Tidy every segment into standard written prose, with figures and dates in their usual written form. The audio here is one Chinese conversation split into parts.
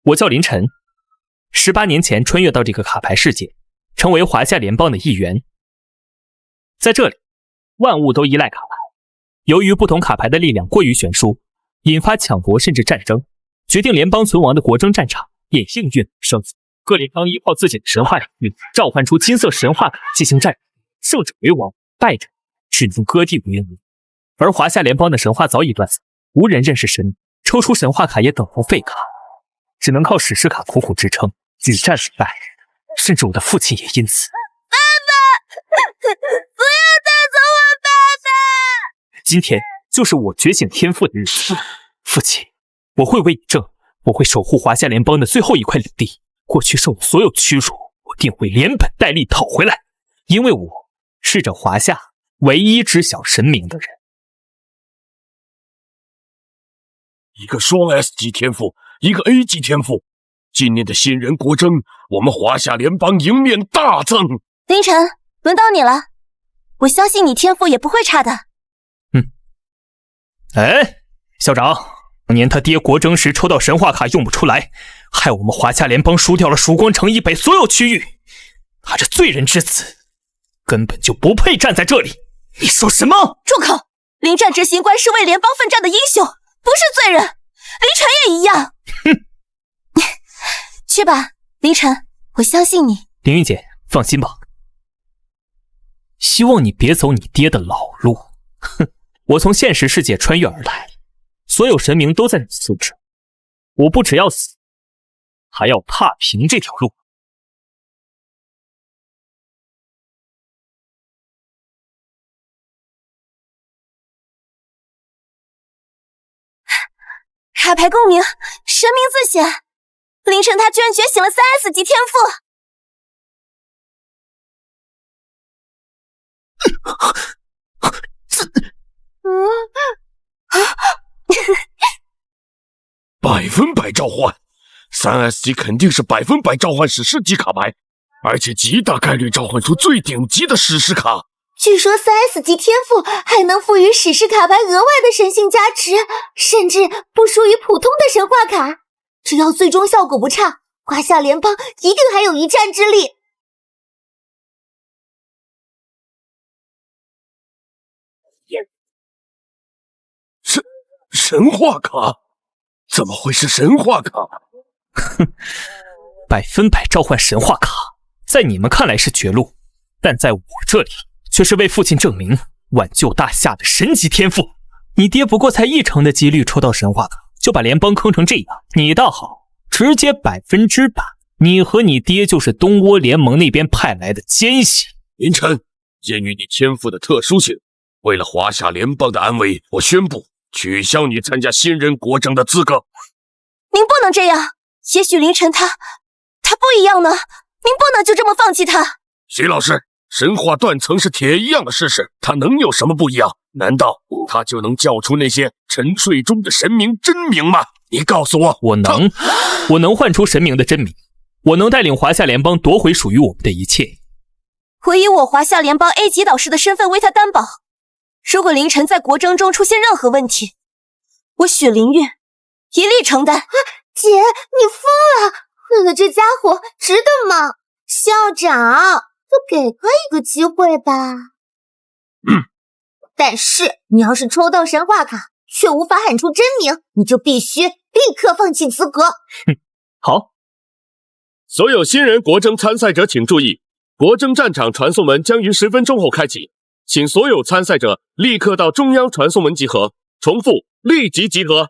我叫林晨，18年前穿越到这个卡牌世界，成为华夏联邦的一员。在这里，万物都依赖卡牌。由于不同卡牌的力量过于悬殊，引发抢夺甚至战争，决定联邦存亡的国争战场也应运生死。各联邦依靠自己的神话领域，召唤出金色神话卡进行战争，胜者为王，败者只能割地为奴。而华夏联邦的神话早已断送，无人认识神，抽出神话卡也等同废卡，只能靠史诗卡苦苦支撑，屡战屡败，甚至我的父亲也因此。爸爸，不要带走我爸爸！今天就是我觉醒天赋的日子，父亲，我会为你正，我会守护华夏联邦的最后一块领地。过去受的所有屈辱，我定会连本带利讨回来，因为我是这华夏唯一知晓神明的人。一个双 S 级天赋，一个 A 级天赋，今年的新人国争，我们华夏联邦赢面大增。凌晨，轮到你了，我相信你天赋也不会差的。哎，校长，当年他爹国争时抽到神话卡用不出来，害我们华夏联邦输掉了曙光城以北所有区域。他这罪人之子，根本就不配站在这里。你说什么？住口！临战执行官是为联邦奋战的英雄，不是罪人。凌晨也一样。哼，去吧，凌晨，我相信你。凌云姐，放心吧。希望你别走你爹的老路。哼，我从现实世界穿越而来，所有神明都在你素质，我不只要死，还要踏平这条路。卡牌共鸣，神明自显。凌晨他居然觉醒了3S 级天赋。100%召唤，3S 级肯定是100%召唤史诗级卡牌，而且极大概率召唤出最顶级的史诗卡。据说3S 级天赋还能赋予史诗卡牌额外的神性加持，甚至不输于普通的神话卡。只要最终效果不差，华夏联邦一定还有一战之力。神话卡？怎么会是神话卡？哼，100%召唤神话卡，在你们看来是绝路，但在我这里却是为父亲证明挽救大夏的神级天赋。你爹不过才1成的几率抽到神话卡，就把联邦坑成这样，你倒好，直接100%，你和你爹就是东倭联盟那边派来的奸细。凌晨，鉴于你天赋的特殊性，为了华夏联邦的安危，我宣布取消你参加新人国争的资格。您不能这样，也许凌晨他不一样呢，您不能就这么放弃他。徐老师，神话断层是铁一样的事实，他能有什么不一样？难道他就能叫出那些沉睡中的神明真名吗？你告诉我。我能唤出神明的真名，我能带领华夏联邦夺回属于我们的一切。我以我华夏联邦 A 级导师的身份为他担保，如果凌晨在国争中出现任何问题，我许凌月一力承担。姐，你疯了！为了这家伙值得吗？校长，就给他一个机会吧。但是你要是抽到神话卡却无法喊出真名，你就必须立刻放弃资格。好。所有新人国争参赛者请注意，国争战场传送门将于10分钟后开启，请所有参赛者立刻到中央传送门集合。重复，立即集合。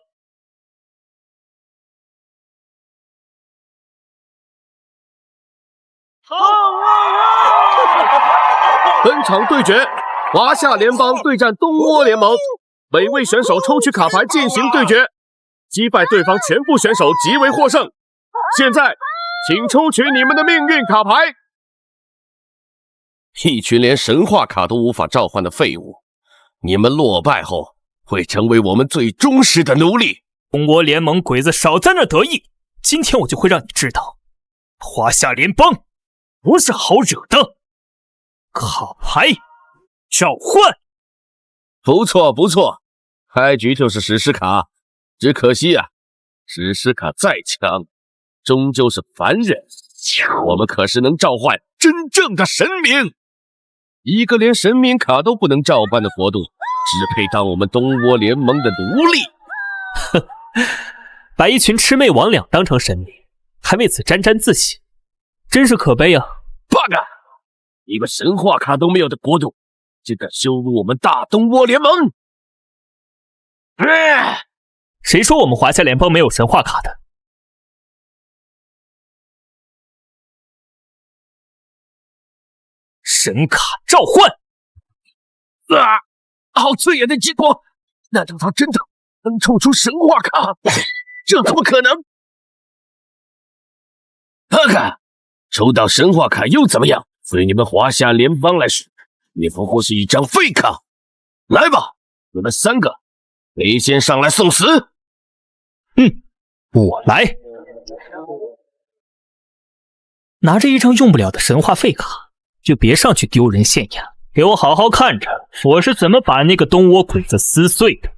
本场对决，华夏联邦对战东倭联盟，每位选手抽取卡牌进行对决，击败对方全部选手即为获胜。现在，请抽取你们的命运卡牌。一群连神话卡都无法召唤的废物，你们落败后会成为我们最忠实的奴隶。东倭联盟鬼子少在那得意，今天我就会让你知道，华夏联邦不是好惹的。卡牌召唤，不错不错，开局就是史诗卡，只可惜啊，史诗卡再强终究是凡人。我们可是能召唤真正的神明，一个连神明卡都不能召唤的国度，只配当我们东倭联盟的奴隶。哼，把一群魑魅魍魉当成神明，还为此沾沾自喜，真是可悲啊！ bug， 一个神话卡都没有的国度，竟敢羞辱我们大东倭联盟！谁说我们华夏联邦没有神话卡的？神卡召唤！好刺眼的激光！难道他真的能抽出神话卡？这怎么可能？看看，抽到神话卡又怎么样？对你们华夏联邦来说，也不过是一张废卡。来吧，你们3个，谁先上来送死？我来。拿着一张用不了的神话废卡，就别上去丢人现眼，给我好好看着我是怎么把那个东倭鬼子撕碎的。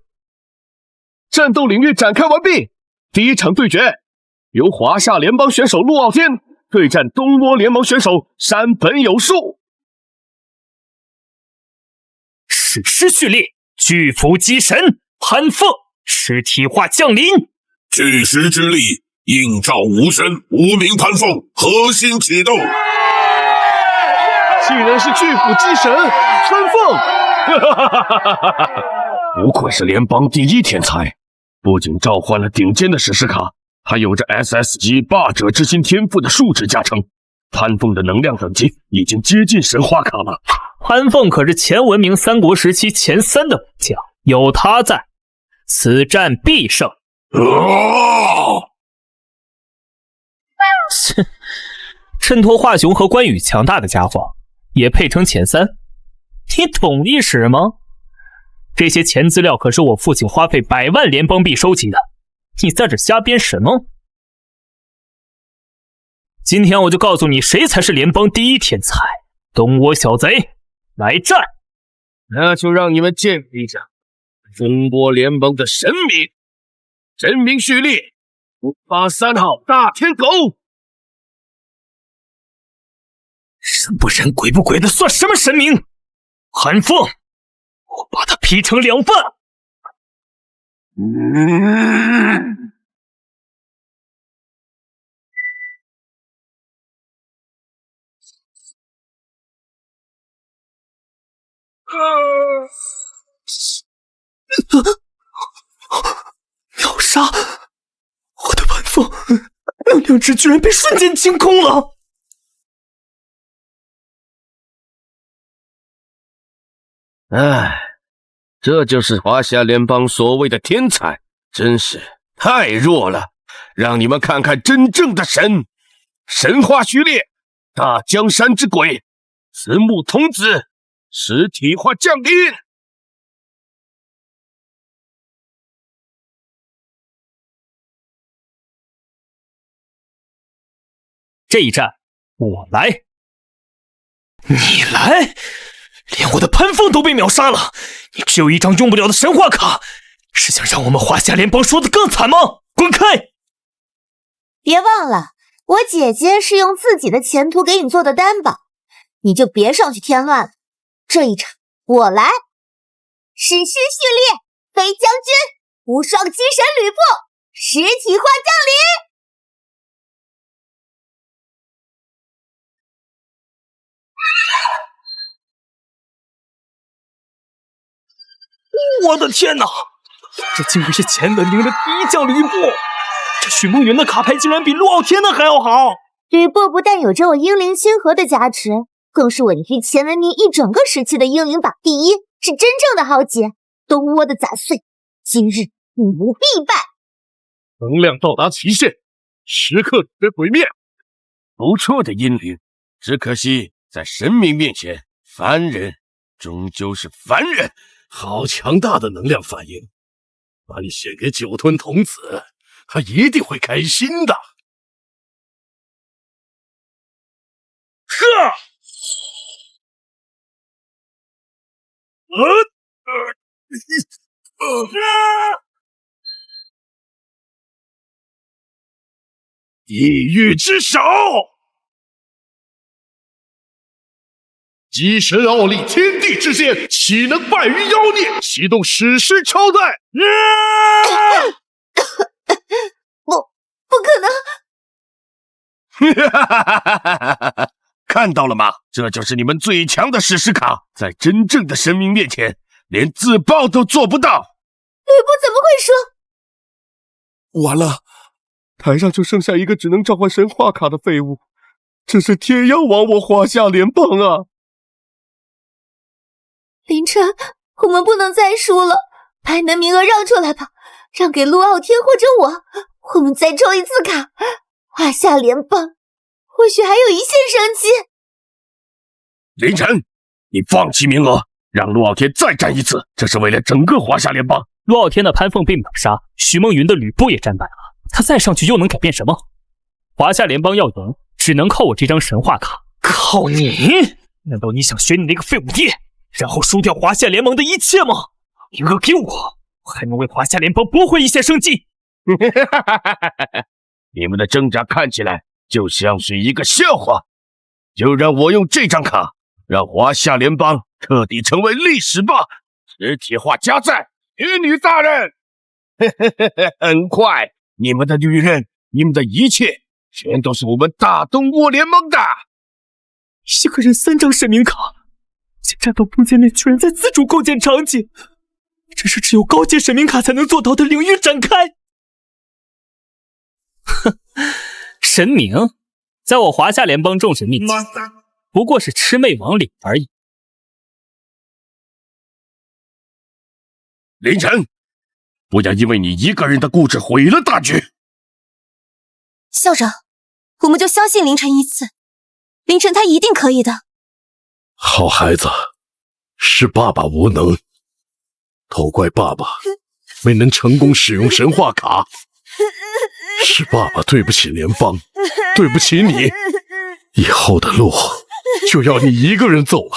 战斗领域展开完毕，第一场对决由华夏联邦选手陆傲天对战东倭联盟选手山本有树。史诗序列，巨斧击神，潘凤尸体化降临。巨石之力，映照无声，无名潘凤核心启动。竟然是巨斧击神潘凤！不愧是联邦第一天才，不仅召唤了顶尖的史诗卡，还有着 SS 级霸者之心天赋的数值加成。潘凤的能量等级已经接近神话卡了。潘凤可是前文明三国时期前3的武将，有他在，此战必胜。衬托华雄和关羽强大的家伙，也配称前3？你懂历史吗？这些钱资料可是我父亲花费100万联邦币收集的，你在这瞎编什么？今天我就告诉你谁才是联邦第一天才，东倭小贼，来战！那就让你们见识一下东倭联盟的神明。神明序列583号大天狗。人不人鬼不鬼的算什么神明？韩凤，我把他劈成2半！秒杀！我的潘凤，能量值居然被瞬间清空了！唉，这就是华夏联邦所谓的天才，真是太弱了。让你们看看真正的神！神话序列，大江山之鬼，慈木童子，实体化降临。这一战，我来。你来？连我的潘凤都被秒杀了，你只有一张用不了的神话卡，是想让我们华夏联邦输得更惨吗？滚开！别忘了，我姐姐是用自己的前途给你做的担保，你就别上去添乱了。这一场我来。史诗序列，飞将军，无双击神吕布，实体化降临。我的天哪！这竟然是前文明的第一将吕布，这许梦圆的卡牌竟然比陆傲天的还要好。吕布不但有着我英灵亲和的加持，更是稳居前文明一整个时期的英灵榜第一，是真正的豪杰。东倭的杂碎，今日你无必败。能量到达极限，时刻准备毁灭。不错的阴灵，只可惜在神明面前，凡人终究是凡人。好强大的能量反应，把你献给酒吞童子，他一定会开心的。地狱之手，机神奥力，天地之间，岂能败于妖孽？启动史诗超载！不可能！看到了吗？这就是你们最强的史诗卡，在真正的神明面前，连自爆都做不到。吕布怎么会输？完了，台上就剩下一个只能召唤神话卡的废物，这是天要亡我华夏联邦啊！凌晨，我们不能再输了，把你的名额让出来吧，让给陆傲天或者我们再抽一次卡，华夏联邦或许还有一线生机。凌晨，你放弃名额，让陆傲天再战一次，这是为了整个华夏联邦。陆傲天的潘凤被秒杀，徐梦云的吕布也战败了，他再上去又能改变什么？华夏联邦要赢，只能靠我这张神话卡。靠你？难道你想学你那个废物爹，然后输掉华夏联盟的一切吗？名额给我还能为华夏联邦夺回一线生机。你们的挣扎看起来就像是一个笑话，就让我用这张卡，让华夏联邦彻底成为历史吧！实体化加载，女女大人。很快，你们的女人，你们的一切，全都是我们大东欧联盟的。一个人3张神明卡，竟战斗空间内居然在自主构建场景，这是只有高阶神明卡才能做到的领域展开。哼，神明在我华夏联邦众神面前，不过是魑魅魍魉而已。凌晨，不要因为你一个人的固执毁了大局。校长，我们就相信凌晨一次，凌晨他一定可以的。好孩子，是爸爸无能，都怪爸爸没能成功使用神话卡，是爸爸对不起联邦，对不起你，以后的路就要你一个人走了，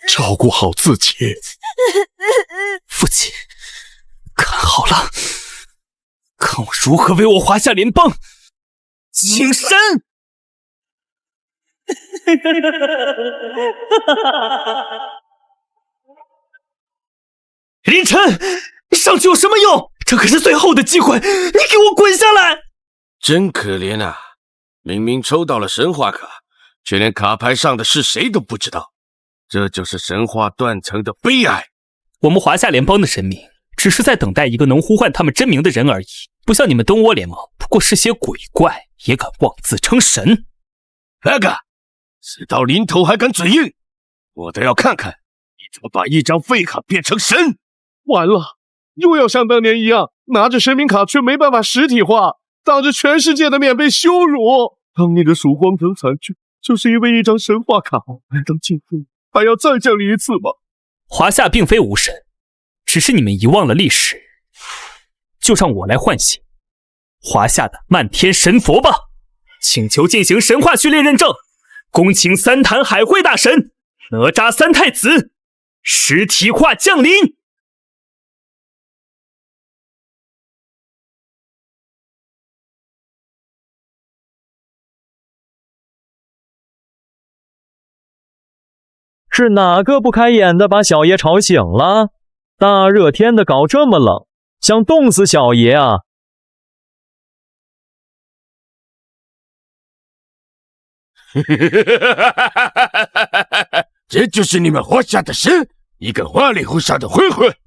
照顾好自己。父亲，看好了，看我如何为我华夏联邦请神！凌晨，你上去有什么用？这可是最后的机会，你给我滚下来！真可怜啊，明明抽到了神话卡，却连卡牌上的是谁都不知道，这就是神话断层的悲哀。我们华夏联邦的神明只是在等待一个能呼唤他们真名的人而已，不像你们东欧联盟，不过是些鬼怪，也敢妄自称神。那个事到临头还敢嘴硬，我倒要看看你怎么把一张废卡变成神。完了，又要像当年一样，拿着神明卡却没办法实体化，当着全世界的面被羞辱。当年的曙光等惨剧，就是因为一张神话卡来当庆祝，还要再降临一次吗？华夏并非无神，只是你们遗忘了历史，就让我来唤醒华夏的漫天神佛吧！请求进行神话序列认证，恭请三坛海会大神、哪吒三太子实体化降临。是哪个不开眼的把小爷吵醒了？大热天的搞这么冷，想冻死小爷啊！这就是你们华夏的神，一个花里胡哨的混混。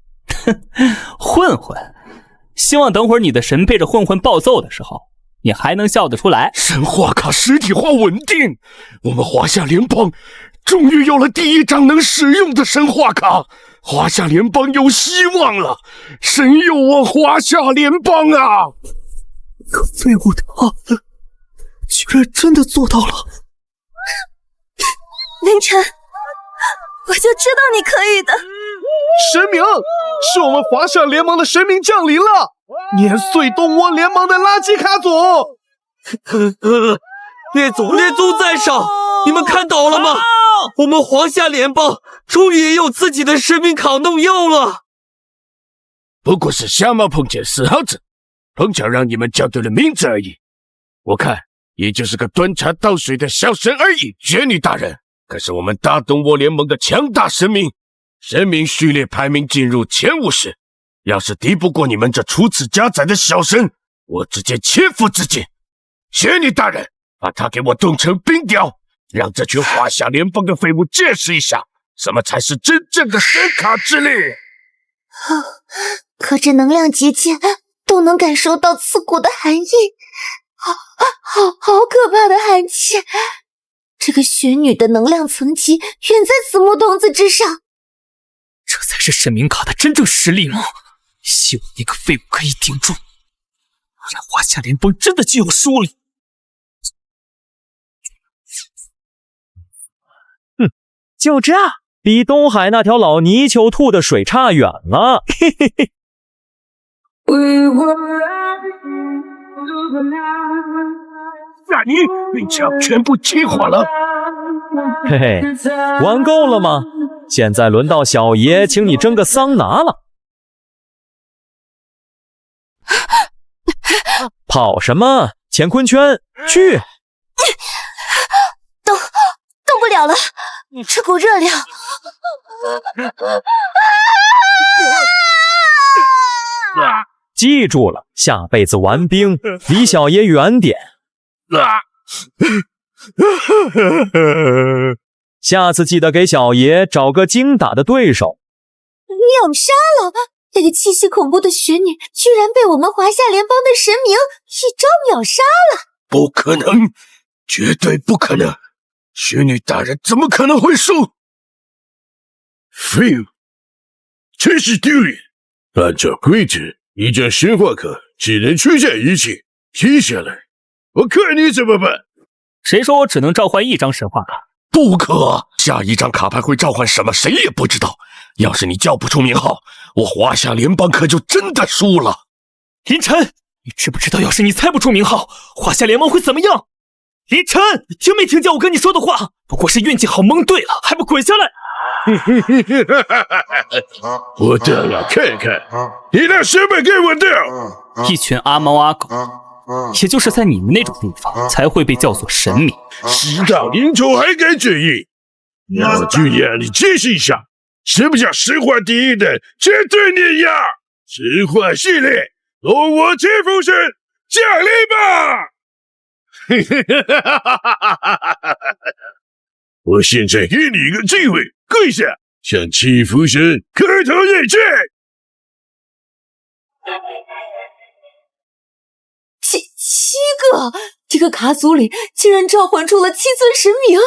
混混，希望等会儿你的神背着混混暴揍的时候，你还能笑得出来。神话卡实体化稳定，我们华夏联邦终于有了第一张能使用的神话卡，华夏联邦有希望了，神佑我华夏联邦啊！可废物的阿乐居然真的做到了。凌晨，我就知道你可以的。神明，是我们华夏联盟的神明降临了，碾碎东欧联盟的垃圾卡组。列祖在上，你们看到了吗？我们华夏联邦终于也有自己的神明卡弄用了。不过是瞎猫碰见死耗子，碰巧让你们叫对了名字而已。我看也就是个端茶倒水的小神而已。玄女大人可是我们大东窝联盟的强大神明，神明序列排名进入前50，要是敌不过你们这除此加载的小神，我直接切腹自尽。玄女大人，把他给我冻成冰雕，让这群华夏联邦的废物见识一下什么才是真正的神卡之力。可这能量结界都能感受到刺骨的寒意，好可怕的寒气！这个玄女的能量层级远在此木童子之上，这才是神明卡的真正实力吗？希望那个废物可以顶住，不然华夏联邦真的就要输了。就这，比东海那条老泥鳅吐的水差远了。嘿嘿嘿。纳尼？兵枪全部激活了。嘿嘿，玩够了吗？现在轮到小爷请你蒸个桑拿了。跑什么？乾坤圈，去！动不了了，这股热量！记住了，下辈子玩冰离小爷远点。下次记得给小爷找个精打的对手。秒杀了！那个气息恐怖的玄女，居然被我们华夏联邦的神明一招秒杀了！不可能，绝对不可能！玄女大人怎么可能会输？废物，真是丢人！按照规则，一张神话卡只能出现一次，接下来我看你怎么办。谁说我只能召唤一张神话卡？不可，下一张卡牌会召唤什么，谁也不知道。要是你叫不出名号，我华夏联邦可就真的输了。林晨，你知不知道，要是你猜不出名号，华夏联盟会怎么样？林晨，你听没听见我跟你说的话？不过是运气好蒙对了，还不滚下来！我倒要看看你拿什么给我的！一群阿猫阿狗，也就是在你们那种地方才会被叫做神明。事到临头还敢质疑？那我就让你见识一下，什么叫神话第一的绝对碾压！神话系列，龙我切腹神降临吧！我现在给你一个机会，跪下，向七福神磕头认罪。七个，这个卡组里竟然召唤出了7尊神明，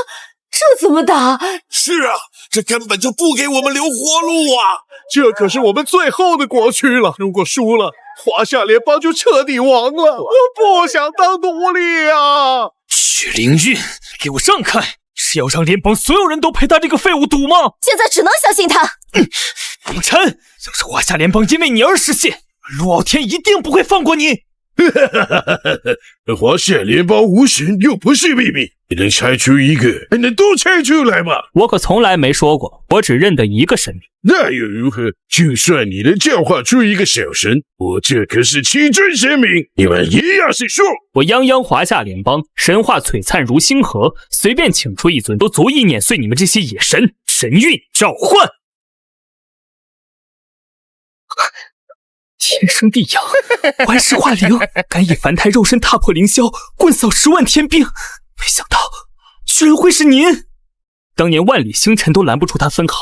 这怎么打？是啊，这根本就不给我们留活路啊！这可是我们最后的国区了，如果输了，华夏联邦就彻底亡了。我不想当奴隶啊！许灵运，给我让开！是要让联邦所有人都陪他这个废物赌吗？现在只能相信他。凌晨，要是华夏联邦因为你而失陷，陆傲天一定不会放过你。华夏联邦无神又不是秘密，你能猜出一个，还能都猜出来吗？我可从来没说过，我只认得一个神明。那又如何？就算你能教化出一个小神，我这可是7尊神明，你们一样是输。我泱泱华夏联邦，神话璀璨如星河，随便请出一尊都足以碾碎你们这些野神。神韵召唤，天生地养，顽石化灵，敢以凡胎肉身踏破凌霄，棍扫10万天兵。没想到，居然会是您！当年万里星辰都拦不住他分毫，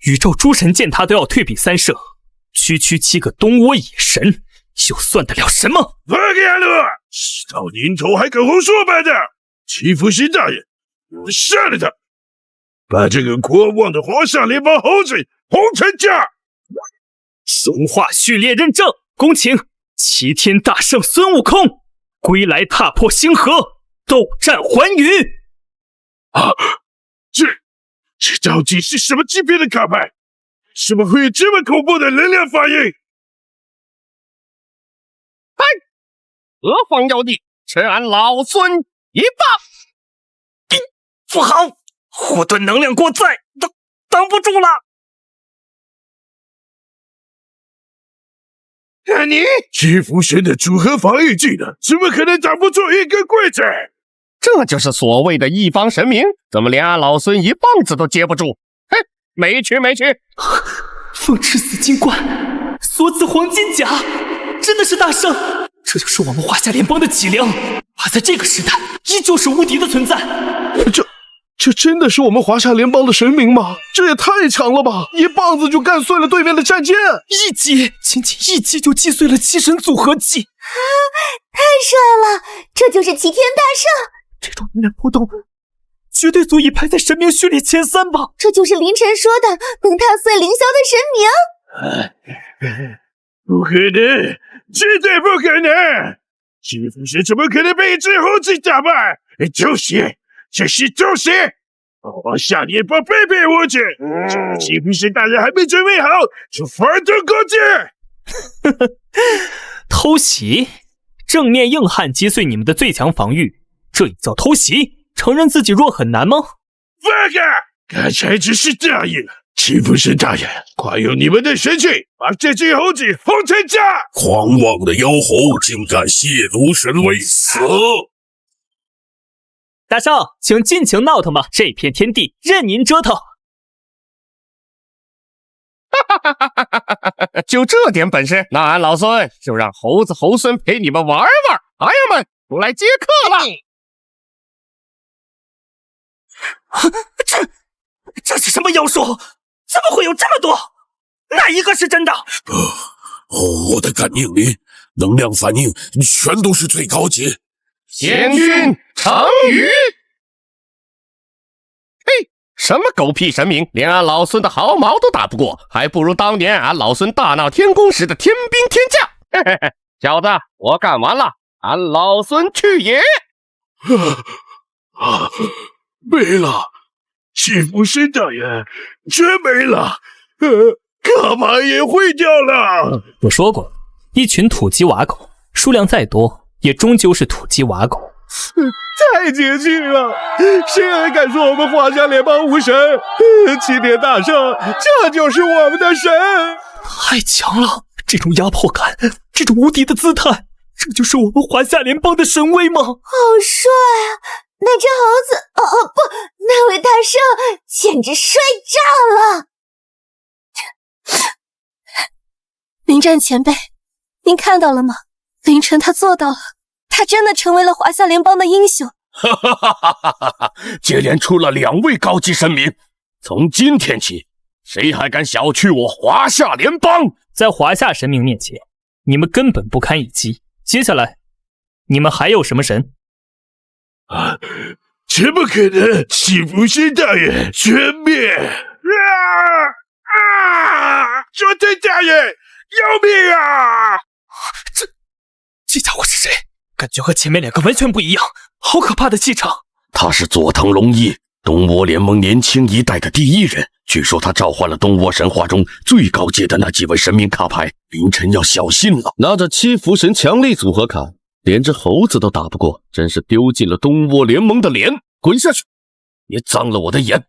宇宙诸神见他都要退避三舍。区区7个东窝野神，又算得了什么？放开了！事到临头还敢胡说八道！七福神大人，我杀了他，把这个狂妄的华夏联邦猴子轰成家！松化序列认证，恭请齐天大圣孙悟空归来踏破星河，斗战寰宇。啊，这到底是什么级别的卡牌？怎么会有这么恐怖的能量反应？何方妖孽，吃俺老孙一棒！不好，护盾能量过载，挡不住了。你欺负神的组合防御技能，怎么可能挡不住一根棍子？这就是所谓的一方神明，怎么连俺老孙一棒子都接不住？哼，没趣。风之死金冠，锁子黄金甲，真的是大圣！这就是我们华夏联邦的脊梁，而在这个时代，依旧是无敌的存在。这真的是我们华夏联邦的神明吗？这也太强了吧！一棒子就干碎了对面的战舰，仅仅一击就击碎了七神组合技，太帅了！这就是齐天大圣。这种能量波动，绝对足以排在神明序列前3吧。这就是凌晨说的能踏碎凌霄的神明。不可能，绝对不可能！欺负神怎么可能被一只猴子打败？就是！华夏联邦卑鄙无耻！这个欺负神大人还没准备好，就发动攻击！偷袭，正面硬汉击碎你们的最强防御，这也叫偷袭？承认自己弱很难吗？放开！刚才只是答应了。欺负神大人，快用你们的神器把这只猴子轰成渣！狂妄的妖猴竟敢亵渎神威，死！大圣，请尽情闹腾吧，这片天地任您折腾。就这点本事，那俺老孙就让猴子猴孙陪你们玩玩。孩儿们，出来接客了！这是什么妖术？怎么会有这么多？哪一个是真的？我的感应里能量反应全都是最高级。仙君长鱼，嘿，什么狗屁神明，连俺老孙的毫毛都打不过，还不如当年俺老孙大闹天宫时的天兵天将。嘿嘿嘿，小子，我干完了，俺老孙去也！没了，欺负神大人全没了，卡牌也毁掉了。我说过，一群土鸡瓦狗，数量再多，也终究是土鸡瓦狗。太解气了！谁还敢说我们华夏联邦无神？齐天大圣，这就是我们的神！太强了！这种压迫感，这种无敌的姿态，这就是我们华夏联邦的神威吗？好帅啊！那只猴子，不，那位大圣简直帅炸了！临战前辈，您看到了吗？凌晨他做到了，他真的成为了华夏联邦的英雄。哈哈哈哈哈哈！接连出了2位高级神明，从今天起，谁还敢小觑我华夏联邦？在华夏神明面前，你们根本不堪一击。接下来，你们还有什么神？怎么可能？欺负神大人全灭！主天大人，救命啊！这家伙是谁？感觉和前面2个完全不一样，好可怕的气场！他是佐藤龙一，东倭联盟年轻一代的第一人。据说他召唤了东倭神话中最高阶的那几位神明卡牌，凌晨要小心了。拿着七福神强力组合卡，连只猴子都打不过，真是丢尽了东倭联盟的脸！滚下去，别脏了我的眼！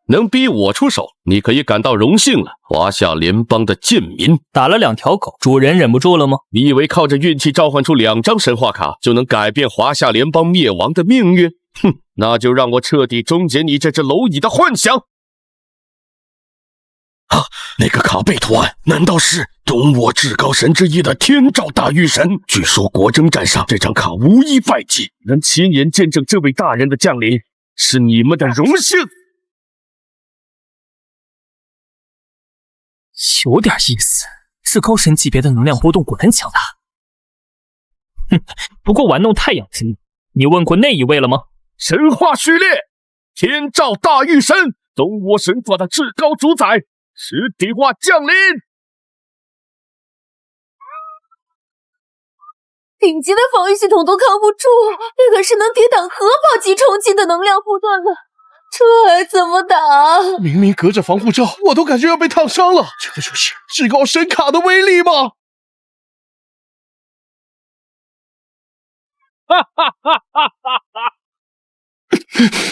能逼我出手，你可以感到荣幸了，华夏联邦的贱民。打了2条狗，主人忍不住了吗？你以为靠着运气召唤出2张神话卡就能改变华夏联邦灭亡的命运？哼，那就让我彻底终结你这只蝼蚁的幻想！那个卡背图案难道是东倭至高神之一的天照大御神？据说国征战上这张卡无一败绩，能亲眼见证这位大人的降临，是你们的荣幸。有点意思，至高神级别的能量波动果然强大。不过玩弄太阳神，你问过那一位了吗？神话序列，天照大御神，东倭神法的至高主宰，实体化降临。顶级的防御系统都扛不住，那可是能抵挡核爆级冲击的能量波段了。这还怎么打？明明隔着防护罩，我都感觉要被烫伤了。这就是至高神卡的威力吗？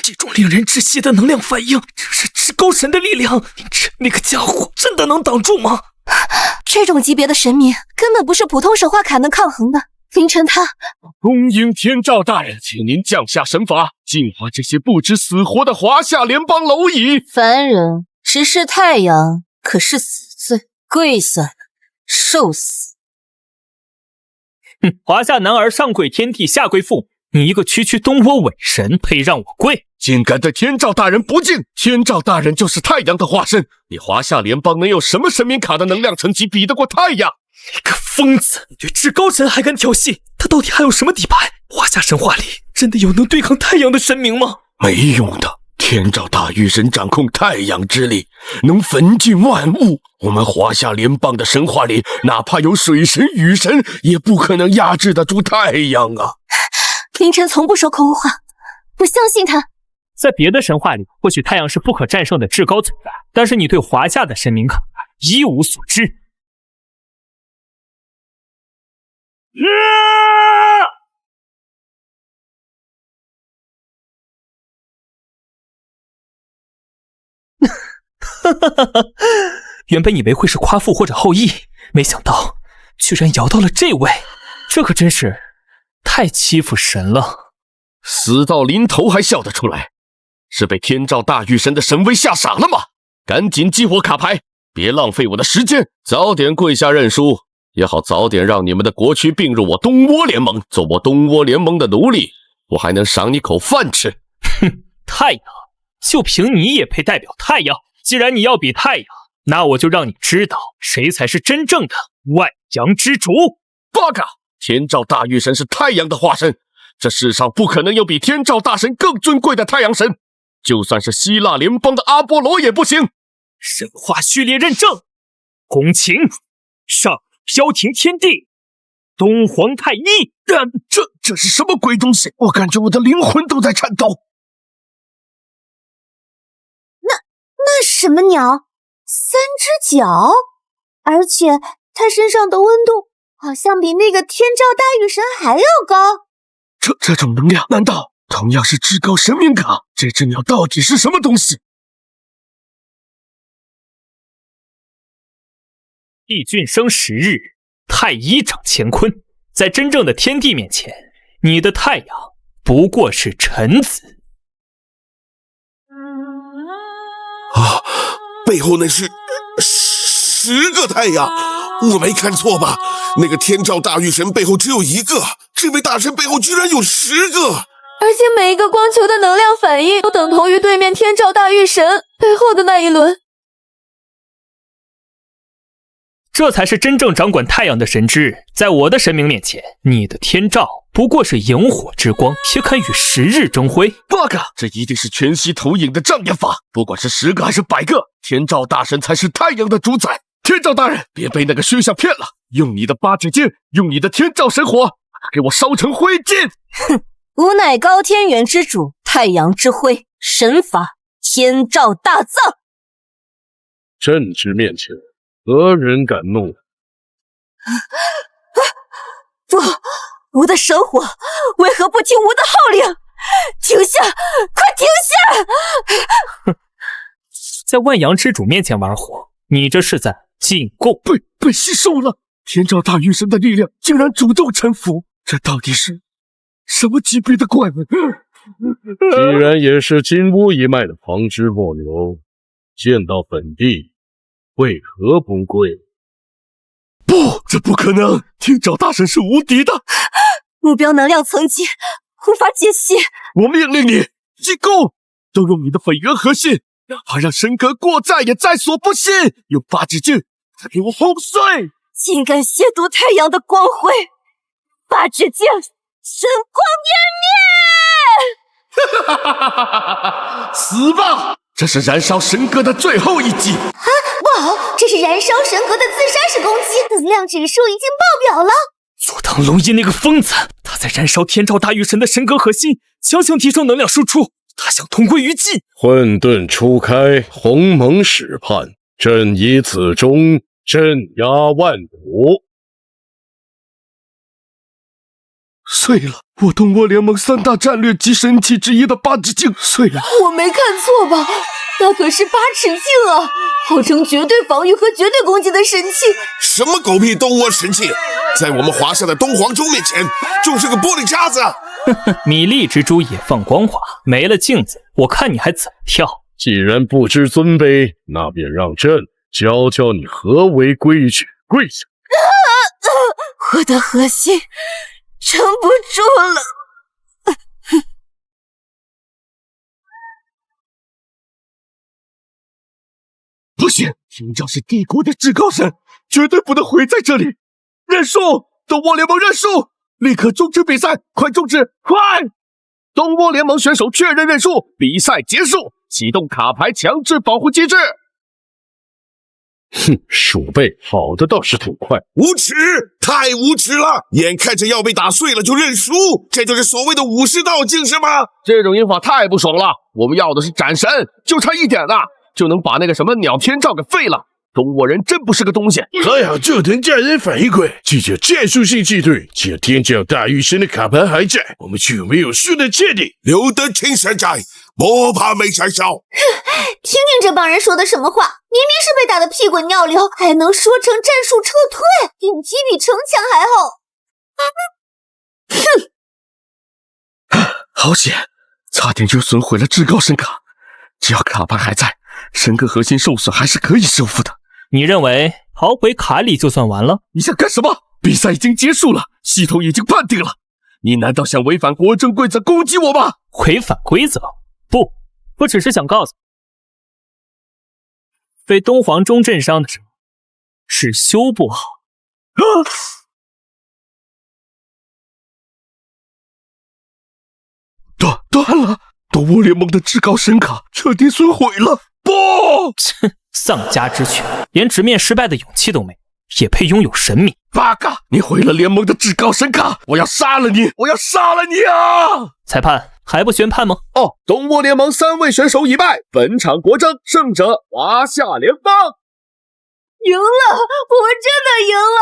这种令人窒息的能量反应，这是至高神的力量。那个家伙真的能挡住吗？这种级别的神明根本不是普通神话卡能抗衡的。凌晨他恭迎天照大人，请您降下神法，净化这些不知死活的华夏联邦蝼蚁。凡人直视太阳，可是死罪，跪下受死。华夏男儿上跪天地，下跪父母。你一个区区东窝伪神，配让我跪？竟敢对天照大人不敬！天照大人就是太阳的化身，你华夏联邦能有什么神明卡的能量层级比得过太阳？你个疯子！你对至高神还敢挑衅？他到底还有什么底牌？华夏神话里真的有能对抗太阳的神明吗？没用的，天照大御神掌控太阳之力，能焚尽万物。我们华夏联邦的神话里，哪怕有水神、雨神，也不可能压制得住太阳啊！凌晨从不说空话，我相信他。在别的神话里，或许太阳是不可战胜的至高存在，但是你对华夏的神明卡一无所知。原本以为会是夸父或者后羿，没想到居然摇到了这位，这可真是太欺负神了。死到临头还笑得出来，是被天照大御神的神威吓傻了吗？赶紧激活卡牌，别浪费我的时间，早点跪下认输，也好早点让你们的国区并入我东倭联盟，做我东倭联盟的奴隶，我还能赏你口饭吃。哼，太阳，就凭你也配代表太阳？既然你要比太阳，那我就让你知道谁才是真正的万阳之主。八嘎！天照大御神是太阳的化身，这世上不可能有比天照大神更尊贵的太阳神，就算是希腊联邦的阿波罗也不行。神话序列认证，恭请上飘停天地，东皇太一。这是什么鬼东西？我感觉我的灵魂都在颤抖。那什么鸟？三只脚，而且它身上的温度好像比那个天照大御神还要高。这种能量，难道同样是至高神明卡？这只鸟到底是什么东西？帝俊生10日，太一长乾坤。在真正的天地面前，你的太阳不过是臣子。啊，背后那是10个太阳，我没看错吧？那个天照大御神背后只有1个，这位大神背后居然有10个，而且每一个光球的能量反应都等同于对面天照大御神背后的那一轮。这才是真正掌管太阳的神之。在我的神明面前，你的天照不过是萤火之光，岂肯与10日争辉？bug， 这一定是全息投影的障眼法。不管是10个还是100个，天照大神才是太阳的主宰。天照大人，别被那个虚像骗了，用你的8指剑，用你的天照神火，给我烧成灰烬！哼，吾乃高天元之主，太阳之辉，神法天照大藏。朕之面前，何人敢怒？不，吾的神火为何不听吾的号令？停下！快停下！在万阳之主面前玩火，你这是在进贡？被吸收了！天照大御神的力量竟然主动臣服，这到底是什么级别的怪物？既然也是金乌一脉的旁支末流，见到本地为何不跪？不，这不可能！天照大神是无敌的，目标能量层级无法解析。我命令你进攻，都用你的本源核心，哪怕让神格过载也在所不惜！用8指剑，再给我轰碎！竟敢亵渎太阳的光辉！8指剑，神光湮灭！哈哈哈哈哈！死吧！这是燃烧神格的最后一击。哇，这是燃烧神格的自杀式攻击，能量指数已经爆表了。佐藤龙一那个疯子，他在燃烧天照大御神的神格核心，强行提升能量输出，他想同归于尽。混沌初开，鸿蒙始判，朕以此中镇压万古。碎了！我东倭联盟3大战略级神器之一的8尺镜碎了！我没看错吧？那可是8尺镜啊，号称绝对防御和绝对攻击的神器。什么狗屁东倭神器，在我们华夏的东皇钟面前，就是个玻璃渣子！米粒之珠也放光华，没了镜子，我看你还怎么跳？既然不知尊卑，那便让朕教教你何为规矩。跪下！我的核心撑不住了。不行，天照是帝国的至高神，绝对不能毁在这里！认输！东倭联盟认输！立刻终止比赛！快终止！快！东倭联盟选手确认认输，比赛结束，启动卡牌强制保护机制。哼，鼠辈跑的倒是挺快。无耻！太无耻了！眼看着要被打碎了就认输，这就是所谓的武士道精神吗？这种赢法太不爽了！我们要的是斩神，就差一点了，就能把那个什么鸟天照给废了。东倭人真不是个东西。还好这藤家人反应快，记着战术性击退。既然天照大御神的卡牌还在，我们就没有输的确定。留得青山在，莫怕没柴烧。听听这帮人说的什么话，明明是被打得屁滚尿流，还能说成战术撤退，顶级比城墙还好。好险，差点就损毁了至高神卡。只要卡牌还在，神格核心受损还是可以修复的。你认为逃回卡里就算完了？你想干什么？比赛已经结束了，系统已经判定了。你难道想违反国政规则攻击我吗？违反规则？不，我只是想告诉你，被东皇钟震伤的时候是修不好。断了！东倭联盟的至高神卡彻底损毁了！不！丧家之犬，连直面失败的勇气都没，也配拥有神明？八嘎！你毁了联盟的至高神卡，我要杀了你！我要杀了你啊！裁判还不宣判吗？哦，东倭联盟3位选手已败，本场国争胜者华夏联邦。赢了！我们真的赢了！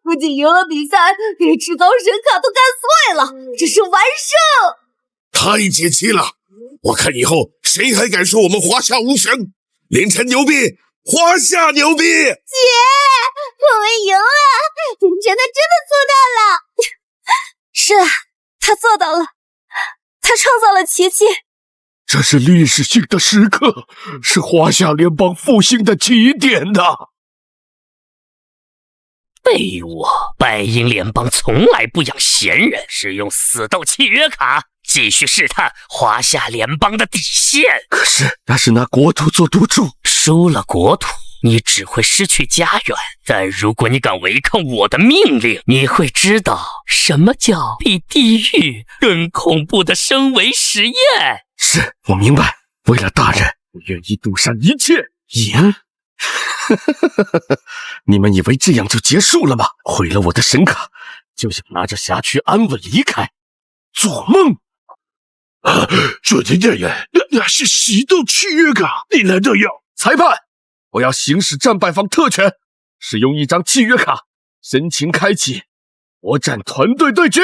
不仅赢了比赛，连至高神卡都干碎了，这是完胜！太解气了！我看以后谁还敢说我们华夏无神？凌晨牛逼，华夏牛逼！姐，我们赢了！凌晨他真的做到了。是啊，他做到了，他创造了奇迹。这是历史性的时刻，是华夏联邦复兴的起点呐！废物！白银联邦从来不养闲人，使用死斗契约卡继续试探华夏联邦的底线。可是那是拿国土做赌注，输了国土，你只会失去家园。但如果你敢违抗我的命令，你会知道什么叫比地狱更恐怖的升维实验。是，我明白。为了大人，我愿意赌上一切。赢？你们以为这样就结束了吗？毁了我的神卡，就想拿着辖区安稳离开？做梦！这藤家人，那是死斗契约卡，你难道要？裁判，我要行使战败方特权，使用一张契约卡，申请开启国战团队对决。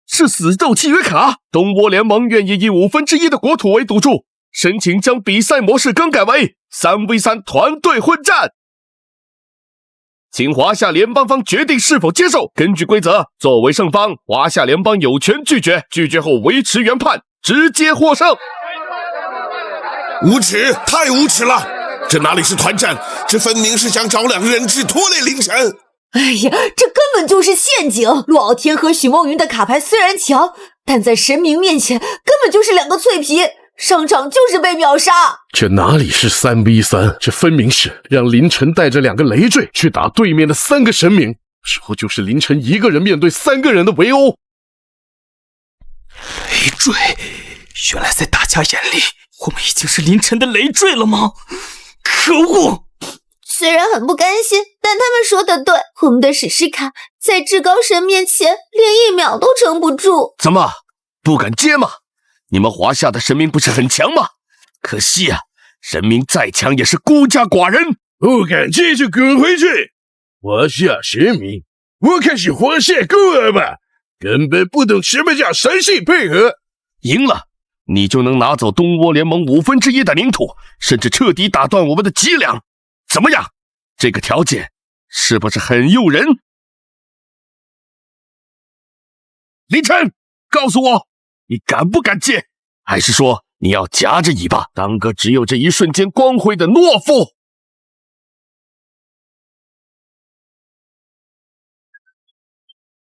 是死斗契约卡，东倭联盟愿意以1/5的国土为赌注，申请将比赛模式更改为3v3团队混战。请华夏联邦方决定是否接受。根据规则，作为胜方，华夏联邦有权拒绝，拒绝后维持原判，直接获胜。无耻，太无耻了！这哪里是团战，这分明是想找2个人质拖累凌晨。哎呀，这根本就是陷阱！陆傲天和许梦云的卡牌虽然强，但在神明面前根本就是2个脆皮，上场就是被秒杀。这哪里是3v3，这分明是让凌晨带着2个累赘去打对面的3个神明，说就是凌晨1个人面对3个人的围殴。累赘，原来在大家眼里，我们已经是凌晨的累赘了吗？可恶！虽然很不甘心，但他们说的对，我们的史诗卡在至高神面前连1秒都撑不住。怎么不敢接吗？你们华夏的神明不是很强吗？可惜啊，神明再强也是孤家寡人。不敢接就滚回去！华夏神明我可是皇室孤儿嘛，根本不懂什么叫神性配合。赢了，你就能拿走东倭联盟1/5的领土，甚至彻底打断我们的脊梁。怎么样？这个条件是不是很诱人？凌晨，告诉我，你敢不敢借？还是说你要夹着尾巴，当个只有这一瞬间光辉的懦夫？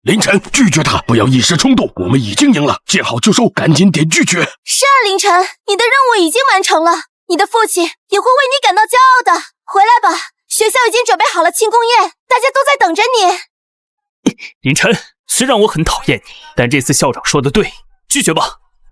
凌晨，拒绝他，不要一时冲动。我们已经赢了，见好就收，赶紧点拒绝。是啊，凌晨，你的任务已经完成了，你的父亲也会为你感到骄傲的。回来吧，学校已经准备好了庆功宴，大家都在等着你。凌晨，虽然我很讨厌你，但这次校长说的对，拒绝吧。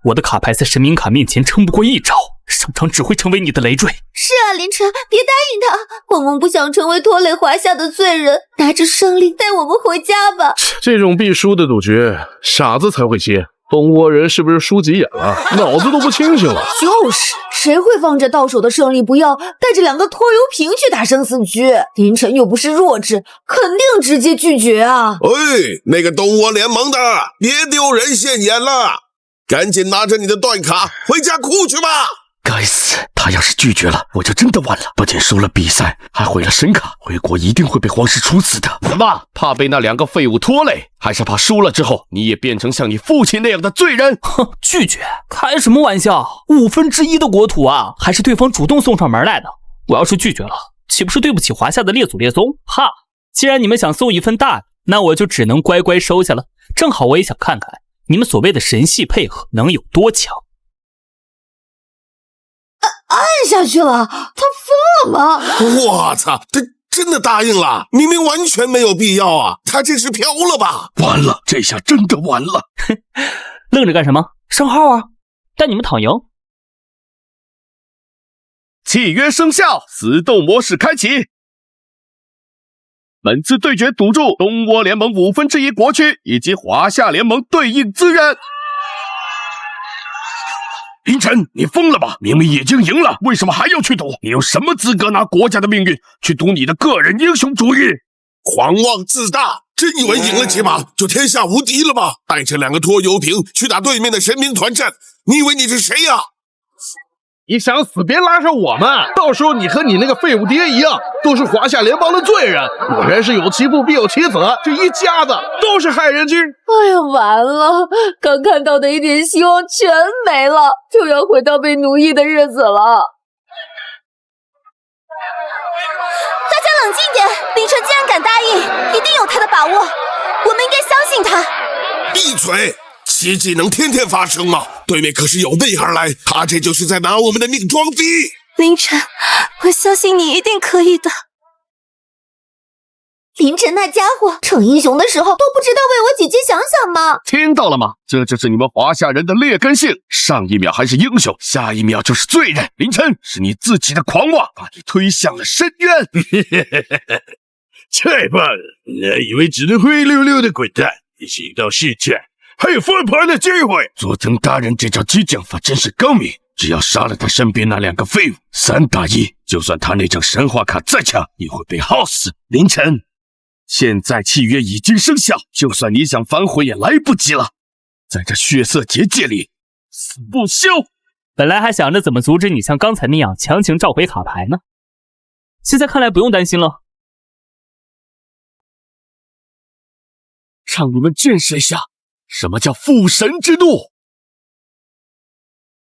我的卡牌在神明卡面前撑不过一招，上场只会成为你的累赘。是啊，凌晨，别答应他，我们不想成为拖累华夏的罪人。拿着胜利带我们回家吧。这种必输的赌局，傻子才会接。东倭人是不是输急眼了，脑子都不清醒了？就是，谁会放着到手的胜利不要，带着2个拖油瓶去打生死局？凌晨又不是弱智，肯定直接拒绝啊！哎，那个东倭联盟的，别丢人现眼了，赶紧拿着你的断卡回家哭去吧！该死，他要是拒绝了，我就真的完了。不仅输了比赛，还毁了神卡，回国一定会被皇室处死的。怎么，怕被那2个废物拖累，还是怕输了之后你也变成像你父亲那样的罪人？哼，拒绝？开什么玩笑？1/5的国土啊，还是对方主动送上门来的。我要是拒绝了，岂不是对不起华夏的列祖列宗？哈，既然你们想送一份大的，那我就只能乖乖收下了。正好我也想看看你们所谓的神系配合能有多强。按下去了，他疯了吗？我操，他真的答应了，明明完全没有必要啊！他这是飘了吧？完了，这下真的完了！愣着干什么？上号啊！带你们躺赢。契约生效，死斗模式开启。本次对决赌注东倭联盟1/5国区以及华夏联盟对应资源。凌晨，你疯了吧？明明已经赢了，为什么还要去赌？你有什么资格拿国家的命运去赌你的个人英雄主义？狂妄自大，真以为赢了几把就天下无敌了吗？带着2个拖油瓶去打对面的神明团战，你以为你是谁呀？你想死别拉上我们，到时候你和你那个废物爹一样，都是华夏联邦的罪人。果然是有其父必有其子，这一家子都是害人精。哎呀，完了，刚看到的一点希望全没了，就要回到被奴役的日子了。大家冷静点，凌晨既然敢答应，一定有他的把握，我们应该相信他。闭嘴！奇迹能天天发生吗？对面可是有备而来，他这就是在拿我们的命装逼。凌晨，我相信你一定可以的。凌晨那家伙逞英雄的时候都不知道为我姐姐想想吗？听到了吗？这就是你们华夏人的劣根性，上一秒还是英雄，下一秒就是罪人。凌晨，是你自己的狂妄，把你推向了深渊。太棒了，原以为只能灰溜溜的滚蛋，没想到世界还有翻盘的机会。佐藤大人这招激将法真是高明，只要杀了他身边那2个废物，3打1，就算他那张神话卡再强，也会被耗死。凌晨，现在契约已经生效，就算你想反悔也来不及了。在这血色结界里，死不休。本来还想着怎么阻止你像刚才那样强行召回卡牌呢，现在看来不用担心了。让你们见识一下什么叫父神之怒！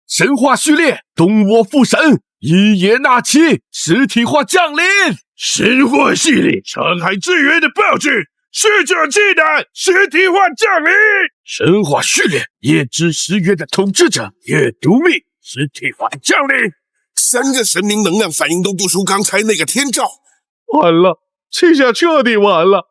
神话序列，东倭父神伊耶纳奇实体化降临。神话系列，长海之源的暴君，视角技能实体化降临。神话序列，夜之十月的统治者夜毒命实体化降临。3个神明能量反应都不输刚才那个天照，完了，这下彻底完了。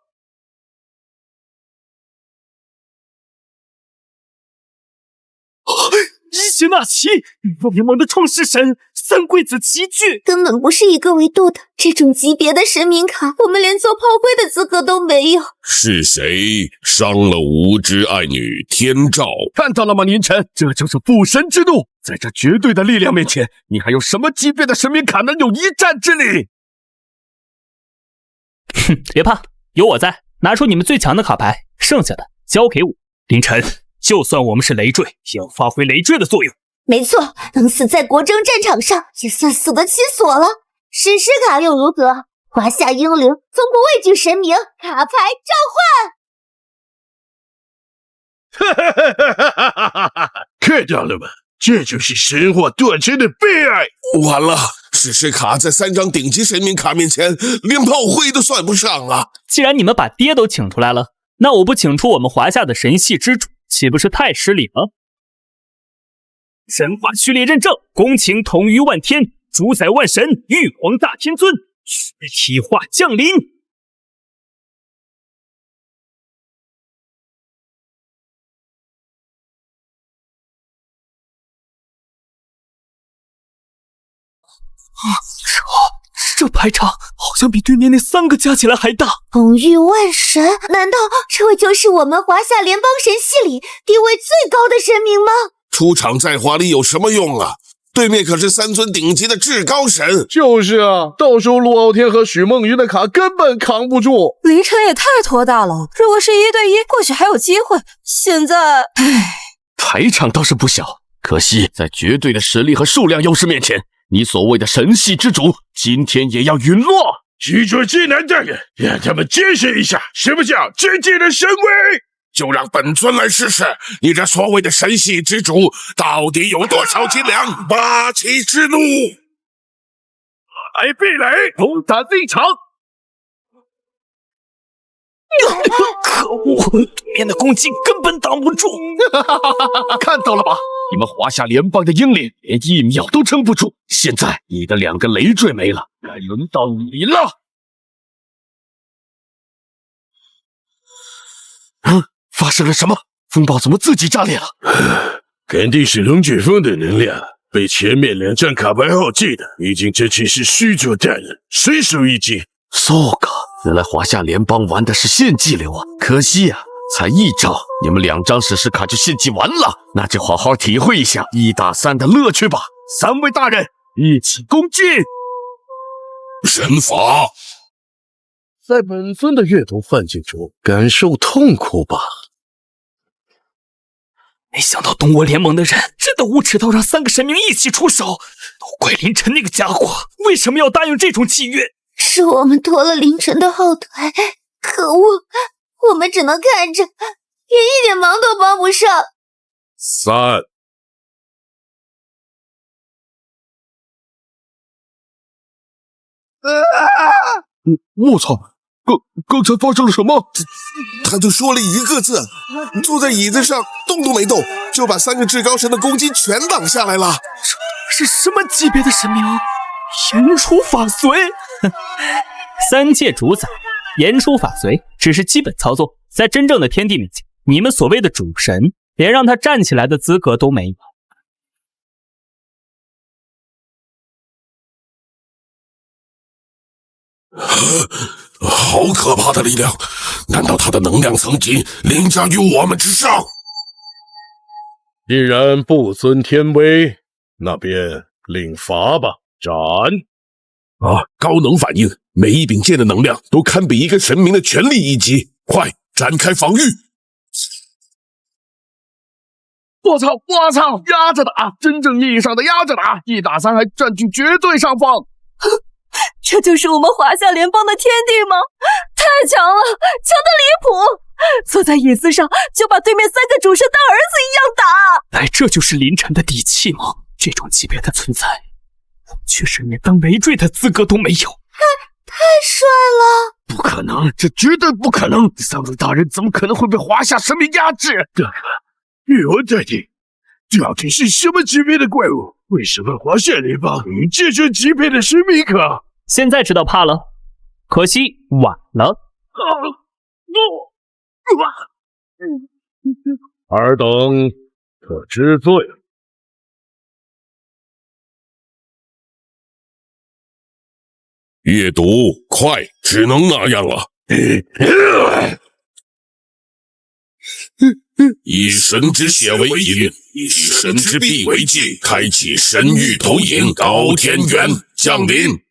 伊邪那岐，宇宙联盟的创世神，三贵子齐聚，根本不是一个维度的。这种级别的神明卡，我们连做炮灰的资格都没有。是谁伤了无知爱女天照？看到了吗，宁晨？这就是父神之怒。在这绝对的力量面前，你还有什么级别的神明卡能有一战之力？哼，别怕，有我在，拿出你们最强的卡牌，剩下的交给我。凌晨，就算我们是累赘，也要发挥累赘的作用。没错，能死在国争战场上，也算死得其所了。史诗卡又如何？华夏英灵从不畏惧神明，卡牌召唤。看到了吗？这就是神话断层的悲哀。完了，史诗卡在3张顶级神明卡面前，连炮灰都算不上了。既然你们把爹都请出来了，那我不请出我们华夏的神系之主，岂不是太失礼了？神话序列认证，恭请统御万天，主宰万神，玉皇大天尊，躯体化降临。这排场好像比对面那3个加起来还大。统御万神，难道这位就是我们华夏联邦神系里地位最高的神明吗？出场再华丽有什么用啊？对面可是3尊顶级的至高神。就是啊，到时候陆傲天和许梦云的卡根本扛不住。凌晨也太拖大了，如果是1对1，或许还有机会。现在，排场倒是不小，可惜在绝对的实力和数量优势面前，你所谓的神系之主，今天也要陨落。拒绝济南大人，让他们见识一下什么叫真正的神威。就让本尊来试试，你这所谓的神系之主到底有多少斤两？霸气之怒，来必来，龙胆进场。可恶，对面的攻击根本挡不住。看到了吧？你们华夏联邦的英灵连1秒都撑不住。现在你的2个累赘没了，该轮到你了。发生了什么？风暴怎么自己炸裂了？肯定是龙卷风的能量被前面2张卡牌耗尽的，已经这期是虚竹大人随手一击。So ga，原来华夏联邦玩的是献祭流啊！可惜啊，才1招，你们2张史诗卡就献祭完了。那就好好体会一下1打3的乐趣吧。3位大人一起攻击！神法，在本尊的阅读幻境中感受痛苦吧。没想到东倭联盟的人真的无耻到让3个神明一起出手，都怪凌晨那个家伙，为什么要答应这种契约？是我们拖了凌晨的后腿，可恶，我们只能看着，连一点忙都帮不上。3。我操！刚才发生了什么？他就说了1个字，坐在椅子上动都没动，就把3个至高神的攻击全挡下来了。这是什么级别的神明？言出法随！3界主宰，言出法随只是基本操作，在真正的天地面前，你们所谓的主神，连让他站起来的资格都没有。好可怕的力量！难道他的能量层级凌驾于我们之上？既然不尊天威，那便领罚吧，斩！高能反应，每一柄剑的能量都堪比一个神明的全力一击，快展开防御！我操！压着打，真正意义上的压着打，1打3还占据绝对上风。这就是我们华夏联邦的天地吗？太强了，强得离谱！坐在椅子上就把对面3个主神当儿子一样打。哎，这就是凌晨的底气吗？这种级别的存在，我却是连当累赘的资格都没有。太帅了！不可能，这绝对不可能！3位大人怎么可能会被华夏神明压制？哥哥，玉皇大帝，这到底是什么级别的怪物？为什么华夏联邦与这种级别的神明卡？现在知道怕了，可惜晚了。尔等可知罪。阅读快，只能那样了。以神之血为引，以神之臂为镜，开启神域投影，高天元降临。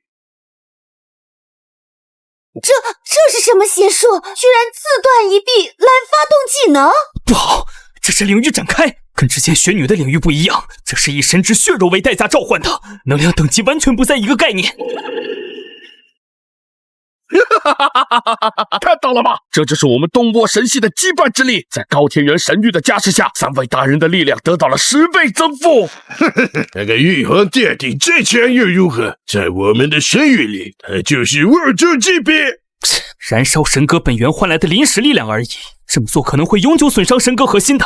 这是什么邪术？居然自断一臂来发动技能？不好，这是领域展开，跟之前玄女的领域不一样，这是以神之血肉为代价召唤的，能量等级完全不在一个概念。看到了吗？这就是我们东窝神系的羁绊之力，在高天元神域的加持下，3位大人的力量得到了10倍增幅。那个玉皇大帝再强又如何？在我们的神域里，他就是宇宙级别。燃烧神格本源换来的临时力量而已，这么做可能会永久损伤神格核心的。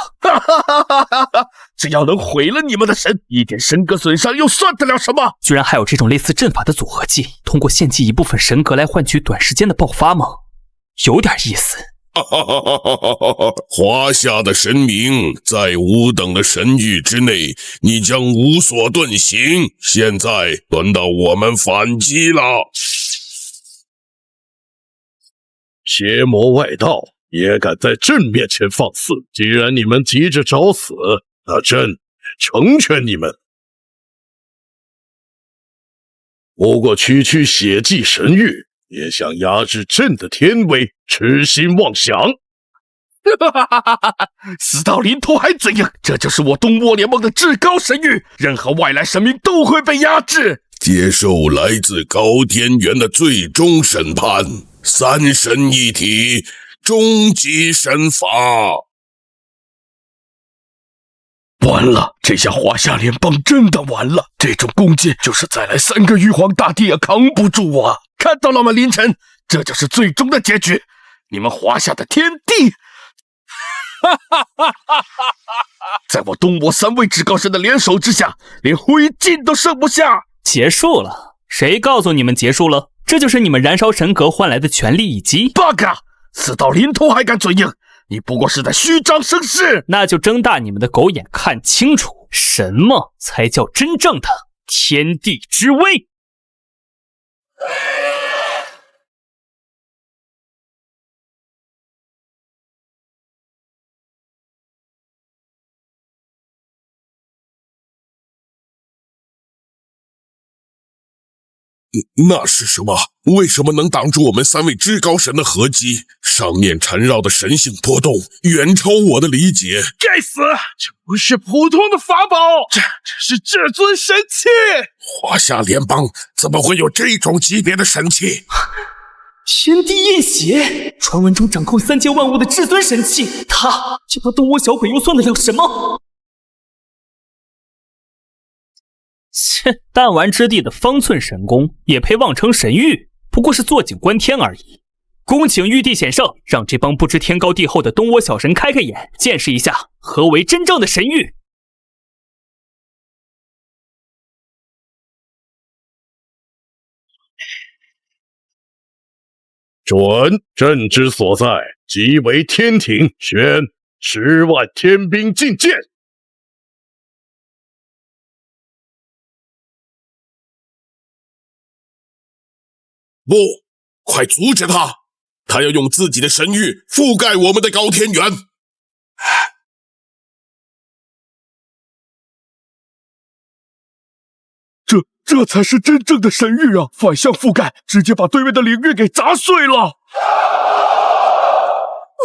只要能毁了你们的神，一点神格损伤又算得了什么？居然还有这种类似阵法的组合技，通过献祭一部分神格来换取短时间的爆发吗？有点意思。华夏的神明在5等的神域之内，你将无所遁形。现在轮到我们反击了。邪魔外道也敢在朕面前放肆！既然你们急着找死，那朕成全你们。不过区区血祭神域，也想压制朕的天威，痴心妄想！死到临头还怎样？这就是我东窝联盟的至高神域，任何外来神明都会被压制。接受来自高天元的最终审判，3神一体，终极神法。完了，这下华夏联邦真的完了。这种弓箭就是再来3个玉皇大帝也扛不住啊！看到了吗，凌晨？这就是最终的结局，你们华夏的天地，在我东窝3位至高神的联手之下，连灰烬都剩不下。结束了？谁告诉你们结束了？这就是你们燃烧神格换来的权力一击。bug， 死到临头还敢嘴硬，你不过是在虚张声势。那就睁大你们的狗眼看清楚，什么才叫真正的天地之威。那是什么？为什么能挡住我们3位至高神的合击？上面缠绕的神性波动远超我的理解。该死！这不是普通的法宝，这是至尊神器！华夏联邦怎么会有这种级别的神器？天地印血，传闻中掌控3界万物的至尊神器，他这帮东窝小鬼又算得了什么？切，弹丸之地的方寸神功也配妄称神域？不过是坐井观天而已。恭请玉帝显圣，让这帮不知天高地厚的东窝小神开开眼，见识一下何为真正的神域。准，朕之所在，即为天庭，宣10万天兵进谏。不，快阻止他！他要用自己的神域覆盖我们的高天元。这才是真正的神域啊！反向覆盖，直接把对面的领域给砸碎了。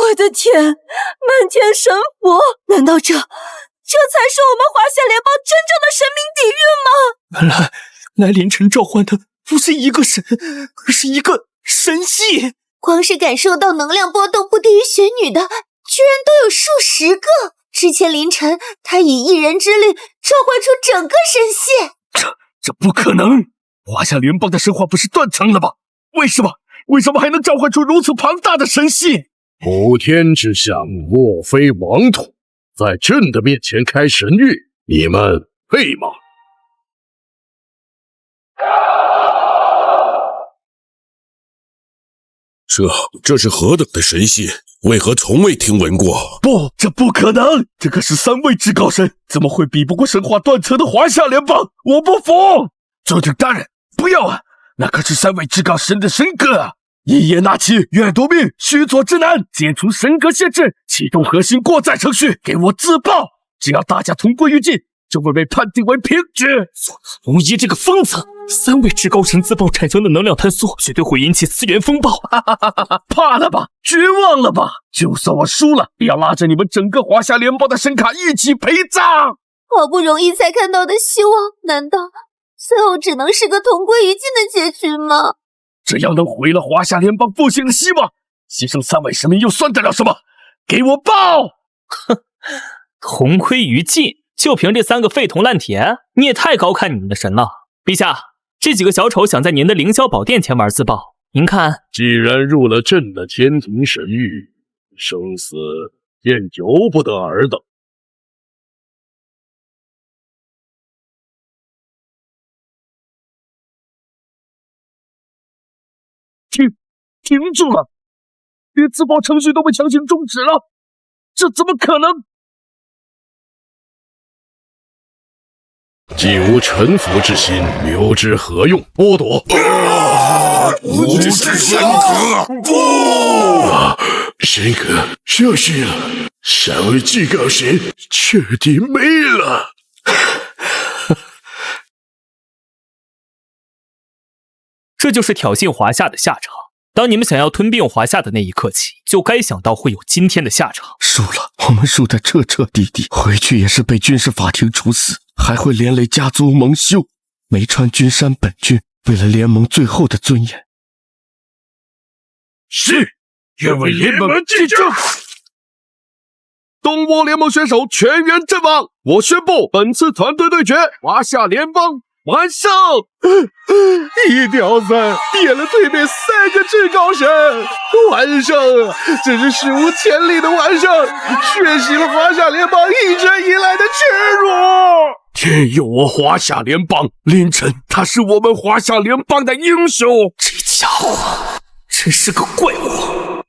我的天，漫天神佛！难道这才是我们华夏联邦真正的神明底蕴吗？原来来凌晨召唤的不是一个神，而是一个神系。光是感受到能量波动不低于玄女的，居然都有数十个。之前凌晨他以一人之力召唤出整个神系，这不可能！华夏联邦的神话不是断层了吗？为什么还能召唤出如此庞大的神系？普天之下，莫非王土。在朕的面前开神域，你们配吗？这是何等的神系？为何从未听闻过？不，这不可能！这可是3位至高神，怎么会比不过神话断层的华夏联邦？我不服！州长大人，不要啊！那可是3位至高神的神格啊！一言拿起，愿夺命，须佐之男，解除神格限制，启动核心过载程序，给我自爆！只要大家同归于尽，就会被判定为平局。龙一这个疯子， 3位至高神自爆产生的能量坍缩，绝对会引起次元风暴。怕了吧，绝望了吧？就算我输了，也要拉着你们整个华夏联邦的神卡一起陪葬。好不容易才看到的希望，难道最后只能是个同归于尽的结局吗？只要能毁了华夏联邦复兴的希望，牺牲3位神明又算得了什么？给我爆！哼，同归于尽，就凭这3个废铜烂铁，你也太高看你们的神了。陛下，这几个小丑想在您的凌霄宝殿前玩自爆，您看？既然入了朕的天庭神域，生死便由不得尔等。停住了！连自爆程序都被强行终止了，这怎么可能？既无臣服之心，留之何用？剥夺！无知神格！不！神格消失了，3位至高神彻底没了。这就是挑衅华夏的下场。当你们想要吞并华夏的那一刻起，就该想到会有今天的下场。输了，我们输得彻彻底底，回去也是被军事法庭处死，还会连累家族蒙羞。梅川君山本君为了联盟最后的尊严，是愿为联盟尽忠。东倭联盟选手全员阵亡，我宣布本次团队对决华夏联邦完胜！一条三点了对面3个至高神，完胜！这是史无前例的完胜，血洗了华夏联邦一直以来的耻辱。天佑我华夏联邦！凌晨，他是我们华夏联邦的英雄。这家伙真是个怪物！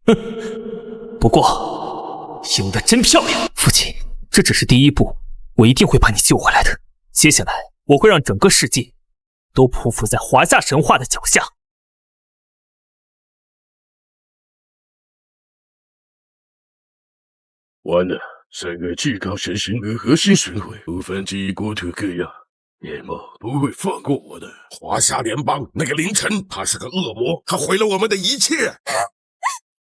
哼，不过赢得真漂亮，父亲，这只是第一步，我一定会把你救回来的。接下来，我会让整个世界都匍匐在华夏神话的脚下。完了，3个至高神神格核心神会不分基国土各样，联盟不会放过我的。华夏联邦那个凌晨，他是个恶魔，他毁了我们的一切。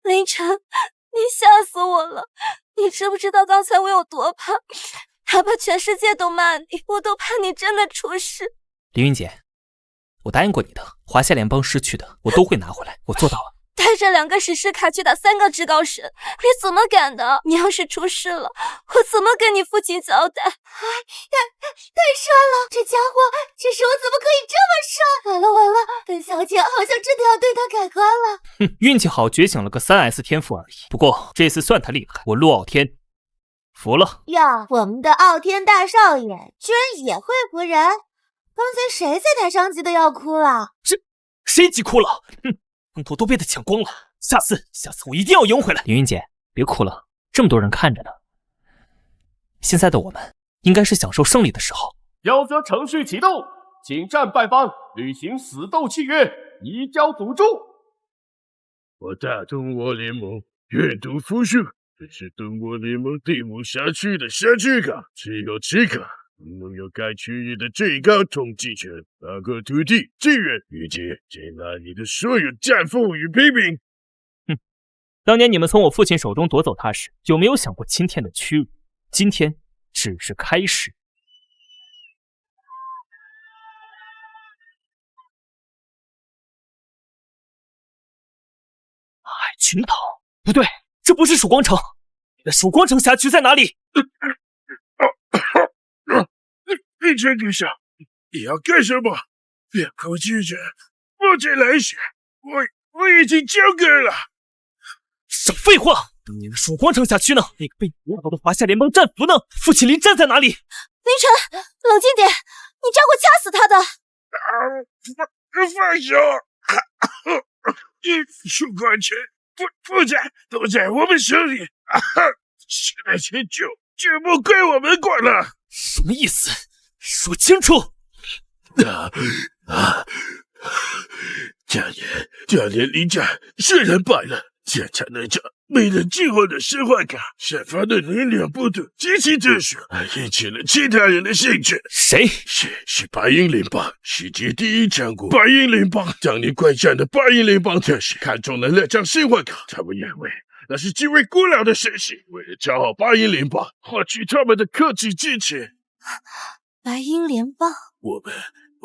凌晨，你吓死我了！你知不知道刚才我有多怕？哪怕全世界都骂你，我都怕你真的出事。凌云姐，我答应过你的，华夏联邦失去的我都会拿回来，我做到了。带着2个史诗卡去打3个至高神，你怎么敢的？你要是出事了，我怎么跟你父亲交代？太帅了！这家伙，这时候怎么可以这么帅？完了完了，本小姐好像真的要对他改观了。哼，运气好觉醒了个3S 天赋而已。不过这次算他厉害，我陆傲天服了。哟，我们的傲天大少爷居然也会服人？刚才谁在台上急得要哭了？谁急哭了？风头都被他抢光了。下次我一定要赢回来。凌云姐，别哭了，这么多人看着呢。现在的我们应该是享受胜利的时候。邀则程序启动，请战败方履行死斗契约，移交赌注。我大东倭联盟阅读复述，这是东倭联盟第5辖区的辖区卡，只有此卡拥有该区域的最高统治权，包括土地、资源以及接纳你的所有战俘与批评。当年你们从我父亲手中夺走它时，有没有想过今天的屈辱？今天只是开始。海群岛？不对，这不是曙光城。你的曙光城辖区在哪里？凌晨阁下，你要干什么？两口拒绝，不准来血。我已经交割了。少废话！当年的曙光城辖区呢？那个被你夺走的华夏联邦战俘呢？父亲临战在哪里？凌晨，冷静点，你这样会掐死他的。放手！曙光城不在，都在我们手里。现在全部归我们管了。什么意思？说清楚！加年临战虽然败了，现在能为了计划的生化卡，散发的能量波动极其特殊，还引起了其他人的兴趣。谁？是白银联邦，世界第一强国。白银联邦当年怪象的白银联邦特使看中了那张生化卡，他们认为那是极为古老的神器，为了讨好白银联邦，获取他们的科技支持。白银联邦，我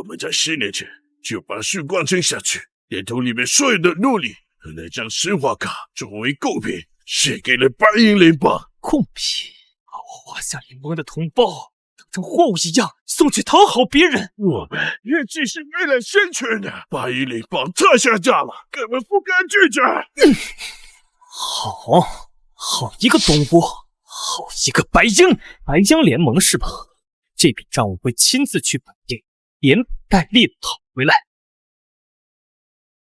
们在10年前就把曙光撑下去，连同里面所有的努力和那张生化卡作为贡品，献给了白银联邦。贡品，把华夏联盟的同胞当成货物一样送去讨好别人。我们也只是为了生存的，白银联邦太下价了，根本不敢拒绝。好一个东窝，好一个白鹰联盟是吧？这笔账我会亲自去本地，连带力讨回来。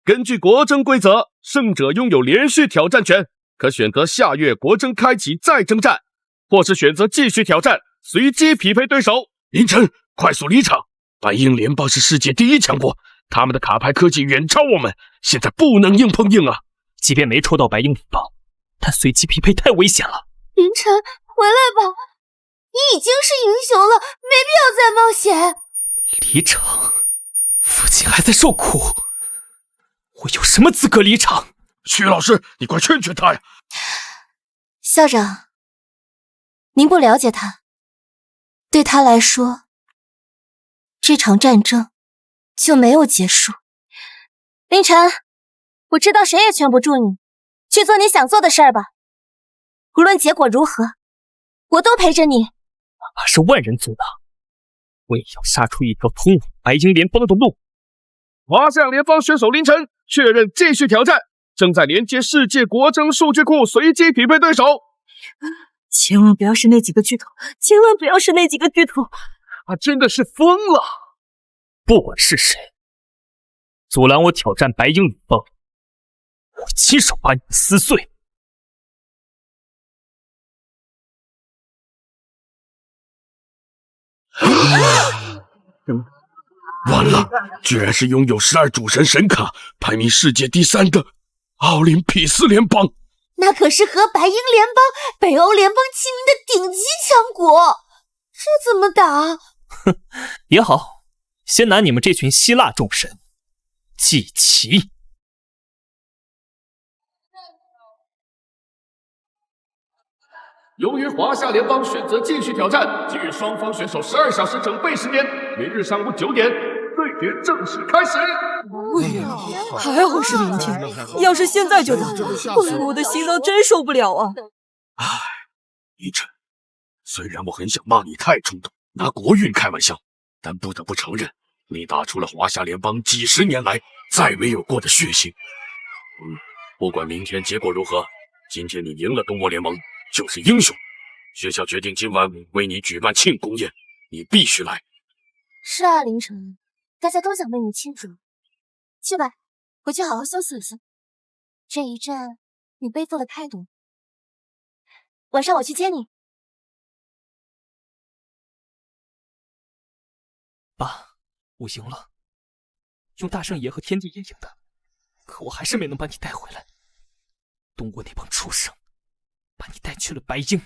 根据国征规则，胜者拥有连续挑战权，可选择下月国征开启再征战，或是选择继续挑战，随机匹配对手。凌晨，快速离场！白鹰联邦是世界第一强国，他们的卡牌科技远超我们，现在不能硬碰硬啊！即便没抽到白鹰联邦，但随机匹配太危险了。凌晨，回来吧，你已经是英雄了，没必要再冒险。离场？父亲还在受苦，我有什么资格离场？徐老师，你快劝劝他呀！校长，您不了解他，对他来说，这场战争就没有结束。凌晨，我知道谁也劝不住你，去做你想做的事儿吧。无论结果如何，我都陪着你。哪怕是万人阻挡，我也要杀出一条通往白鹰联邦的路。华夏联邦选手凌晨确认继续挑战，正在连接世界国征数据库随机匹配对手。千万不要是那几个巨头，千万不要是那几个巨头！他真的是疯了！不管是谁，阻拦我挑战白鹰联邦，我亲手把你们撕碎！完了，居然是拥有12主神神卡、排名世界第3的奥林匹斯联邦。那可是和白鹰联邦、北欧联邦齐名的顶级强国，这怎么打？哼，也好，先拿你们这群希腊众神祭旗。由于华夏联邦选择继续挑战，给予双方选手12小时整备时间，明日上午9点，对决正式开始。还好是明天，要是现在就打，我的心脏真受不了啊！唉，凌晨，虽然我很想骂你太冲动，拿国运开玩笑，但不得不承认，你打出了华夏联邦几10年来再没有过的血性。不管明天结果如何，今天你赢了东欧联盟就是英雄。学校决定今晚为你举办庆功宴，你必须来。是啊，凌晨，大家都想为你庆祝。去吧，回去好好休息一下。这一战你背负了太多，晚上我去接你。爸，我赢了，用大圣爷和天地爷赢的，可我还是没能把你带回来。东国那帮畜生，把你带去了白鹰、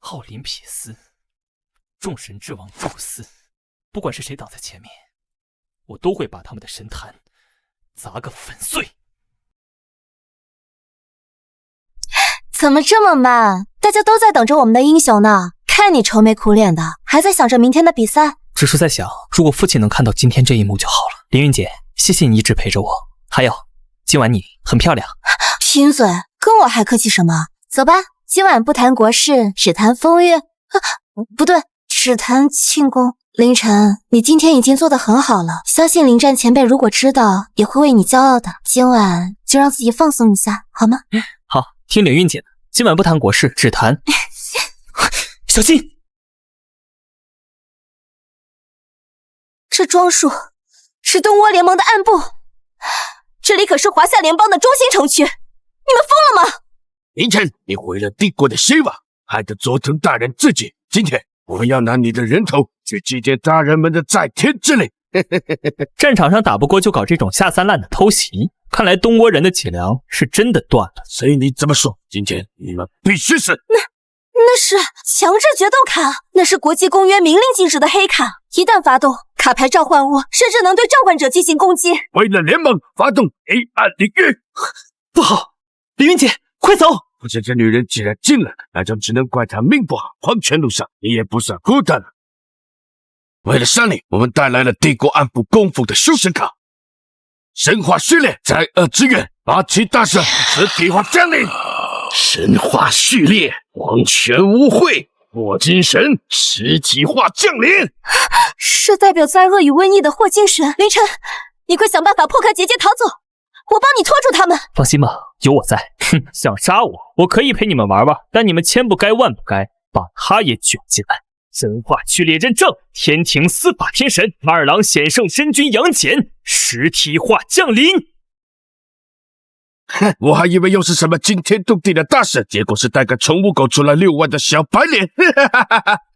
奥林匹斯、众神之王宙斯，不管是谁挡在前面，我都会把他们的神坛砸个粉碎。怎么这么慢？大家都在等着我们的英雄呢，看你愁眉苦脸的，还在想着明天的比赛。只是在想，如果父亲能看到今天这一幕就好了。凌云姐，谢谢你一直陪着我。还有，今晚你很漂亮。贫嘴，跟我还客气什么？走吧，今晚不谈国事，只谈风月。不对，只谈庆功。凌晨，你今天已经做得很好了，相信临战前辈如果知道，也会为你骄傲的。今晚就让自己放松一下，好吗？好，听凌云姐的，今晚不谈国事，只谈……小心！这庄树是东倭联盟的暗部，这里可是华夏联邦的中心城区，你们疯了吗？凌晨，你毁了帝国的希望，害得佐藤大人自己。今天我要拿你的人头去祭奠大人们的在天之灵，战场上打不过就搞这种下三滥的偷袭，看来东倭人的脊梁是真的断了。随你怎么说，今天你们必须死。那是强制决斗卡，那是国际公约明令禁止的黑卡，一旦发动，卡牌召唤物甚至能对召唤者进行攻击。为了联盟发动黑暗领域，不好，凌云姐，快走！不是这女人既然进了，那就只能怪她命不好。黄泉路上你也不算孤单了。为了胜利，我们带来了帝国暗部供奉的修神卡，神话序列，灾厄之源，八岐大神实体化降临。神话序列，黄泉污秽，霍金神实体化降临。是代表灾厄与瘟疫的霍金神。凌晨，你快想办法破开结界逃走，我帮你拖住他们。放心吧，有我在。哼，想杀我，我可以陪你们玩玩，但你们千不该万不该把他也卷进来。神话序列认证，天庭司法天神二郎显圣真君杨戬实体化降临。哼，我还以为又是什么惊天动地的大事，结果是带个宠物狗出来遛弯的小白脸。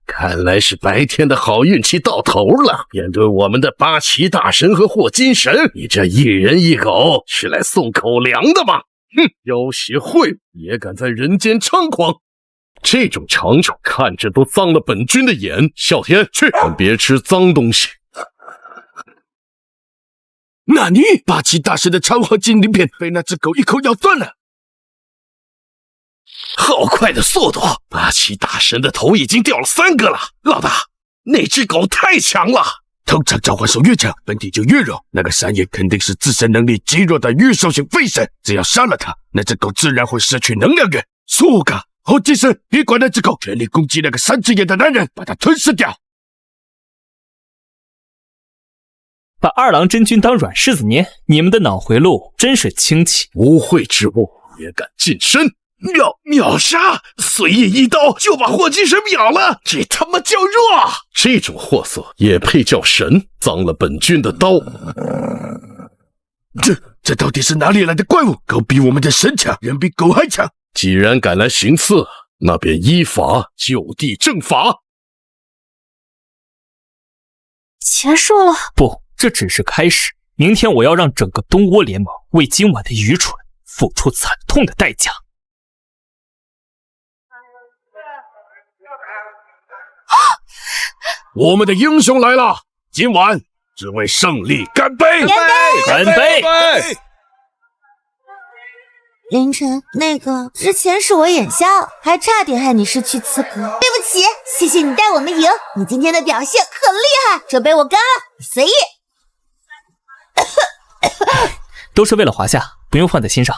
看来是白天的好运气到头了。面对我们的八岐大神和霍金神，你这一人一狗是来送口粮的吗？哼，妖邪秽物也敢在人间猖狂，这种长虫看着都脏了本君的眼。啸天，去，别吃脏东西。那你八岐大神的长黄金鳞片被那只狗一口咬断了。好快的速度！八岐大神的头已经掉了3个了。老大，那只狗太强了。通常召唤兽越强，本体就越弱。那个山野肯定是自身能力极弱的御兽型废神，只要杀了他，那只狗自然会失去能量源。苏嘎，后继神，别管那只狗，全力攻击那个3只眼的男人，把他吞噬掉。把二郎真君当软柿子捏，你们的脑回路真是清奇。污秽之物也敢近身，秒杀，随意一刀就把霍金神秒了，这他妈叫弱！这种货色也配叫神？脏了本君的刀！这到底是哪里来的怪物？狗比我们的神强，人比狗还强。既然敢来行刺，那便依法就地正法。结束了？不，这只是开始。明天我要让整个东倭联盟为今晚的愚蠢付出惨痛的代价。我们的英雄来了，今晚只为胜利干杯！干杯！凌晨，那个之前是我眼瞎，还差点害你失去资格。对不起，谢谢你带我们赢，你今天的表现很厉害，这杯我干了，你随意。都是为了华夏，不用放在心上。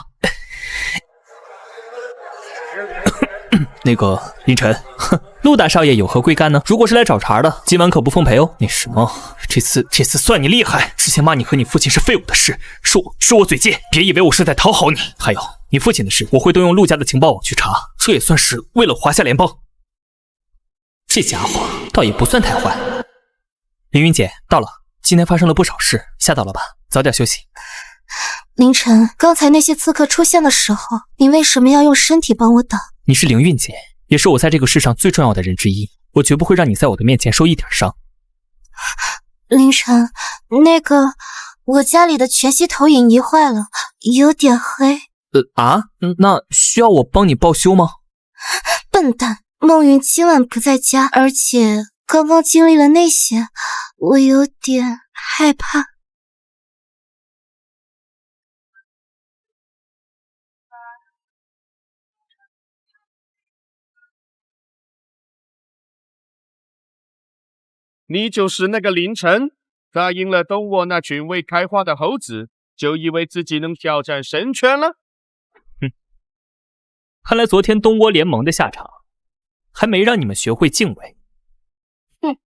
那个凌晨，陆大少爷有何贵干呢？如果是来找茬的，今晚可不奉陪哦。那什么，这次算你厉害。之前骂你和你父亲是废物的事，是我嘴贱，别以为我是在讨好你。还有你父亲的事，我会动用陆家的情报网去查，这也算是为了华夏联邦。这家伙倒也不算太坏。凌云姐到了，今天发生了不少事，吓到了吧？早点休息。凌晨，刚才那些刺客出现的时候，你为什么要用身体帮我挡？你是凌云姐，也是我在这个世上最重要的人之一，我绝不会让你在我的面前受一点伤。凌晨，那个我家里的全息投影仪坏了，有点黑。那需要我帮你报修吗？笨蛋，梦云今晚不在家，而且刚刚经历了那些，我有点害怕。你就是那个凌晨，答应了东倭那群未开花的猴子，就以为自己能挑战神权了？看来昨天东倭联盟的下场，还没让你们学会敬畏。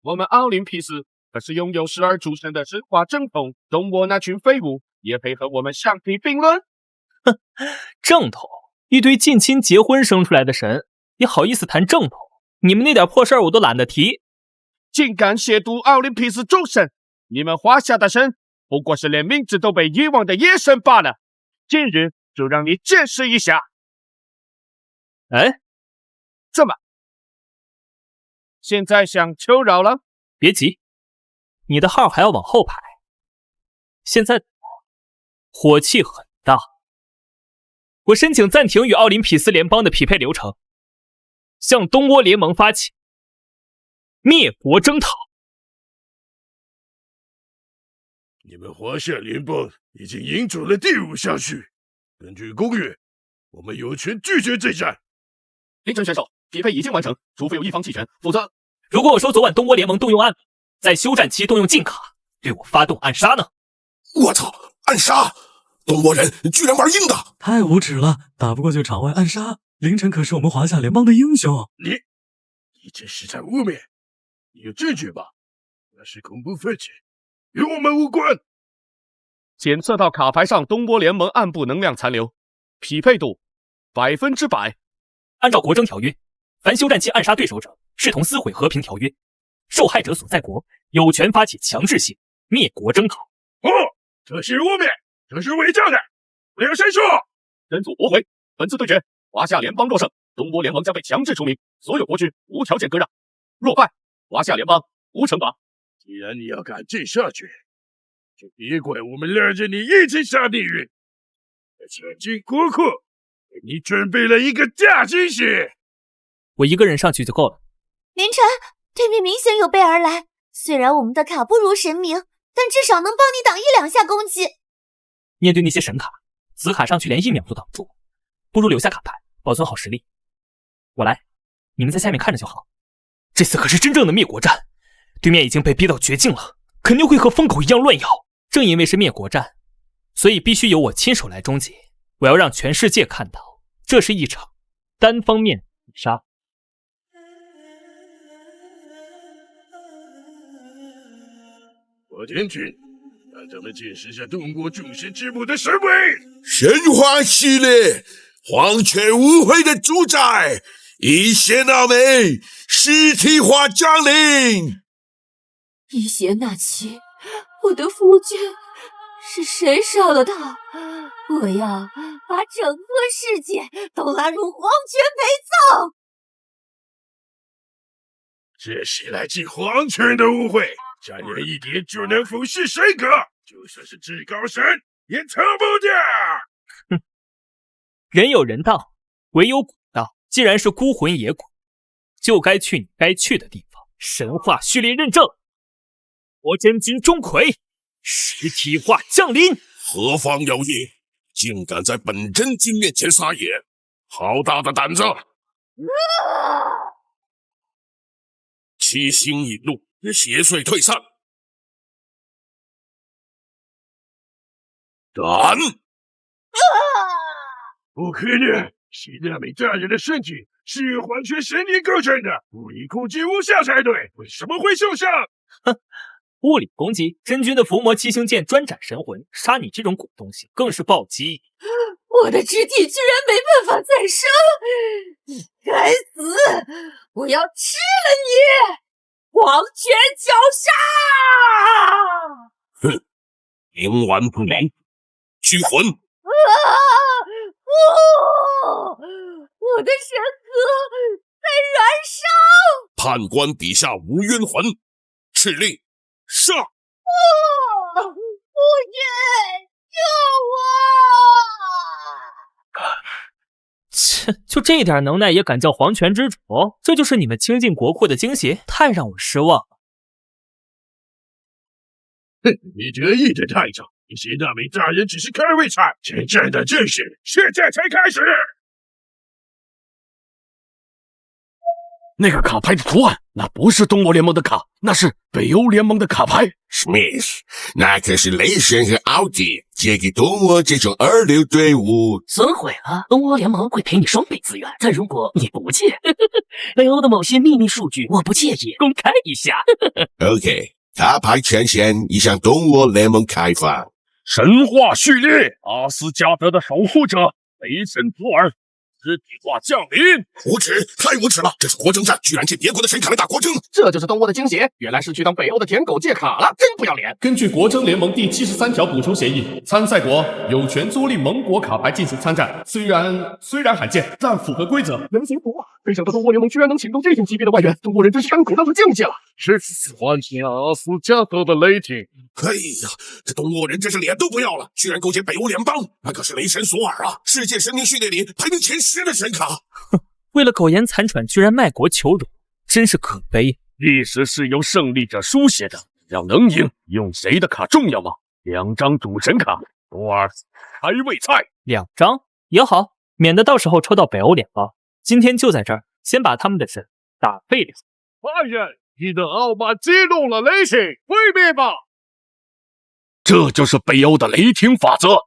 我们奥林匹斯可是拥有12主神的神话正统，东倭那群废物也配和我们相提并论？正统，一堆近亲结婚生出来的神，也好意思谈正统？你们那点破事儿我都懒得提。竟敢亵渎奥林匹斯众神！你们华夏的神不过是连名字都被遗忘的野神罢了。今日就让你见识一下。怎么？现在想求饶了？别急，你的号还要往后排。现在火气很大，我申请暂停与奥林匹斯联邦的匹配流程，向东倭联盟发起灭国征讨。你们华夏联邦已经赢走了第5项序，根据公约，我们有权拒绝这战。凌晨选手匹配已经完成，除非有一方弃权，否则……如果我说昨晚东倭联盟动用暗，在休战期动用禁卡，对我发动暗杀呢？我操！暗杀！东倭人居然玩硬的，太无耻了！打不过就场外暗杀。凌晨可是我们华夏联邦的英雄。你这是在污蔑！你有证据吧？那是恐怖分子，与我们无关。检测到卡牌上东倭联盟暗部能量残留，匹配度100%。按照国征条约，凡休战期暗杀对手者，视同撕毁和平条约。受害者所在国有权发起强制性灭国征讨。这是污蔑，这是伪造的，不要申诉。真组驳回，本次对决华夏联邦若胜，东倭联盟将被强制除名，所有国区无条件割让；若败，华夏联邦无惩罚。既然你要赶尽杀绝，就别怪我们拉着你一起下地狱。抢进国库，给你准备了一个大惊喜。我一个人上去就够了。凌晨，对面明显有备而来，虽然我们的卡不如神明，但至少能帮你挡1-2下攻击。面对那些神卡，紫卡上去连1秒都挡不住，不如留下卡牌，保存好实力。我来，你们在下面看着就好。这次可是真正的灭国战，对面已经被逼到绝境了，肯定会和疯狗一样乱咬。正因为是灭国战，所以必须由我亲手来终结。我要让全世界看到，这是一场单方面屠杀。火天君，让咱们见识下东倭众神之母的神威！神话系列，黄泉无悔的主宰，一邪那美，实体化降临。一邪那岐，我的夫君，是谁杀了他？我要把整个世界都拉入黄泉陪葬。这是来自黄泉的误会。沾染一点就能腐蚀神格，就算是至高神也逃不掉。哼，人有人道，鬼有鬼道。既然是孤魂野鬼，就该去你该去的地方。神话序列认证，我真君钟馗实体化降临。何方妖孽，竟敢在本真君面前撒野？好大的胆子！七星引路，邪祟退散。胆！不可能！谢娜美大人的身体是由黄泉神力构成的，物理攻击无效才对，为什么会受伤？哼，物理攻击，真君的伏魔七星剑专斩神魂，杀你这种鬼东西更是暴击。我的肢体居然没办法再生，你该死！我要吃了你！黄泉绞杀！哼，冥顽不灵，驱魂！我的神格在燃烧！判官笔下无冤魂，敕令杀！夫君，救我！切，就这点能耐也敢叫黄泉之主？这就是你们倾尽国库的惊喜？太让我失望了。哼，你得意的太早。谢娜美大人只是开胃菜，真正的正事现在才开始。那个卡牌的图案，那不是东倭联盟的卡，那是北欧联盟的卡牌。Smith， 那可是雷神和奥迪借给东倭这种二流队伍。损毁了，东倭联盟会赔你双倍资源。但如果你不借，北欧的某些秘密数据，我不介意公开一下。OK， 卡牌权限已向东倭联盟开放。神话序列，阿斯加德的守护者雷神托尔，实体化降临。无耻，太无耻了！这是国征战，居然借别国的神卡来打国征，这就是东倭的惊喜。原来是去当北欧的舔狗借卡了，真不要脸！根据国征联盟第73条补充协议，参赛国有权租赁盟国卡牌进行参战。虽然罕见，但符合规则。人心服啊！没想到东倭联盟居然能请动这种级别的外援，东倭人真是当狗当成竞技了。是唤醒阿斯加德的雷霆。哎呀，这东沃人真是脸都不要了，居然勾结北欧联邦，那可是雷神索尔啊，世界神明序列里排名前10的神卡。为了苟延残喘，居然卖国求荣，真是可悲。历史是由胜利者书写的，要能赢，用谁的卡重要吗？2张主神卡，索尔开胃菜。2张也好，免得到时候抽到北欧联邦。今天就在这儿，先把他们的神打废了。坏人，你的傲慢激怒了雷霆，毁灭吧！这就是北欧的雷霆法则。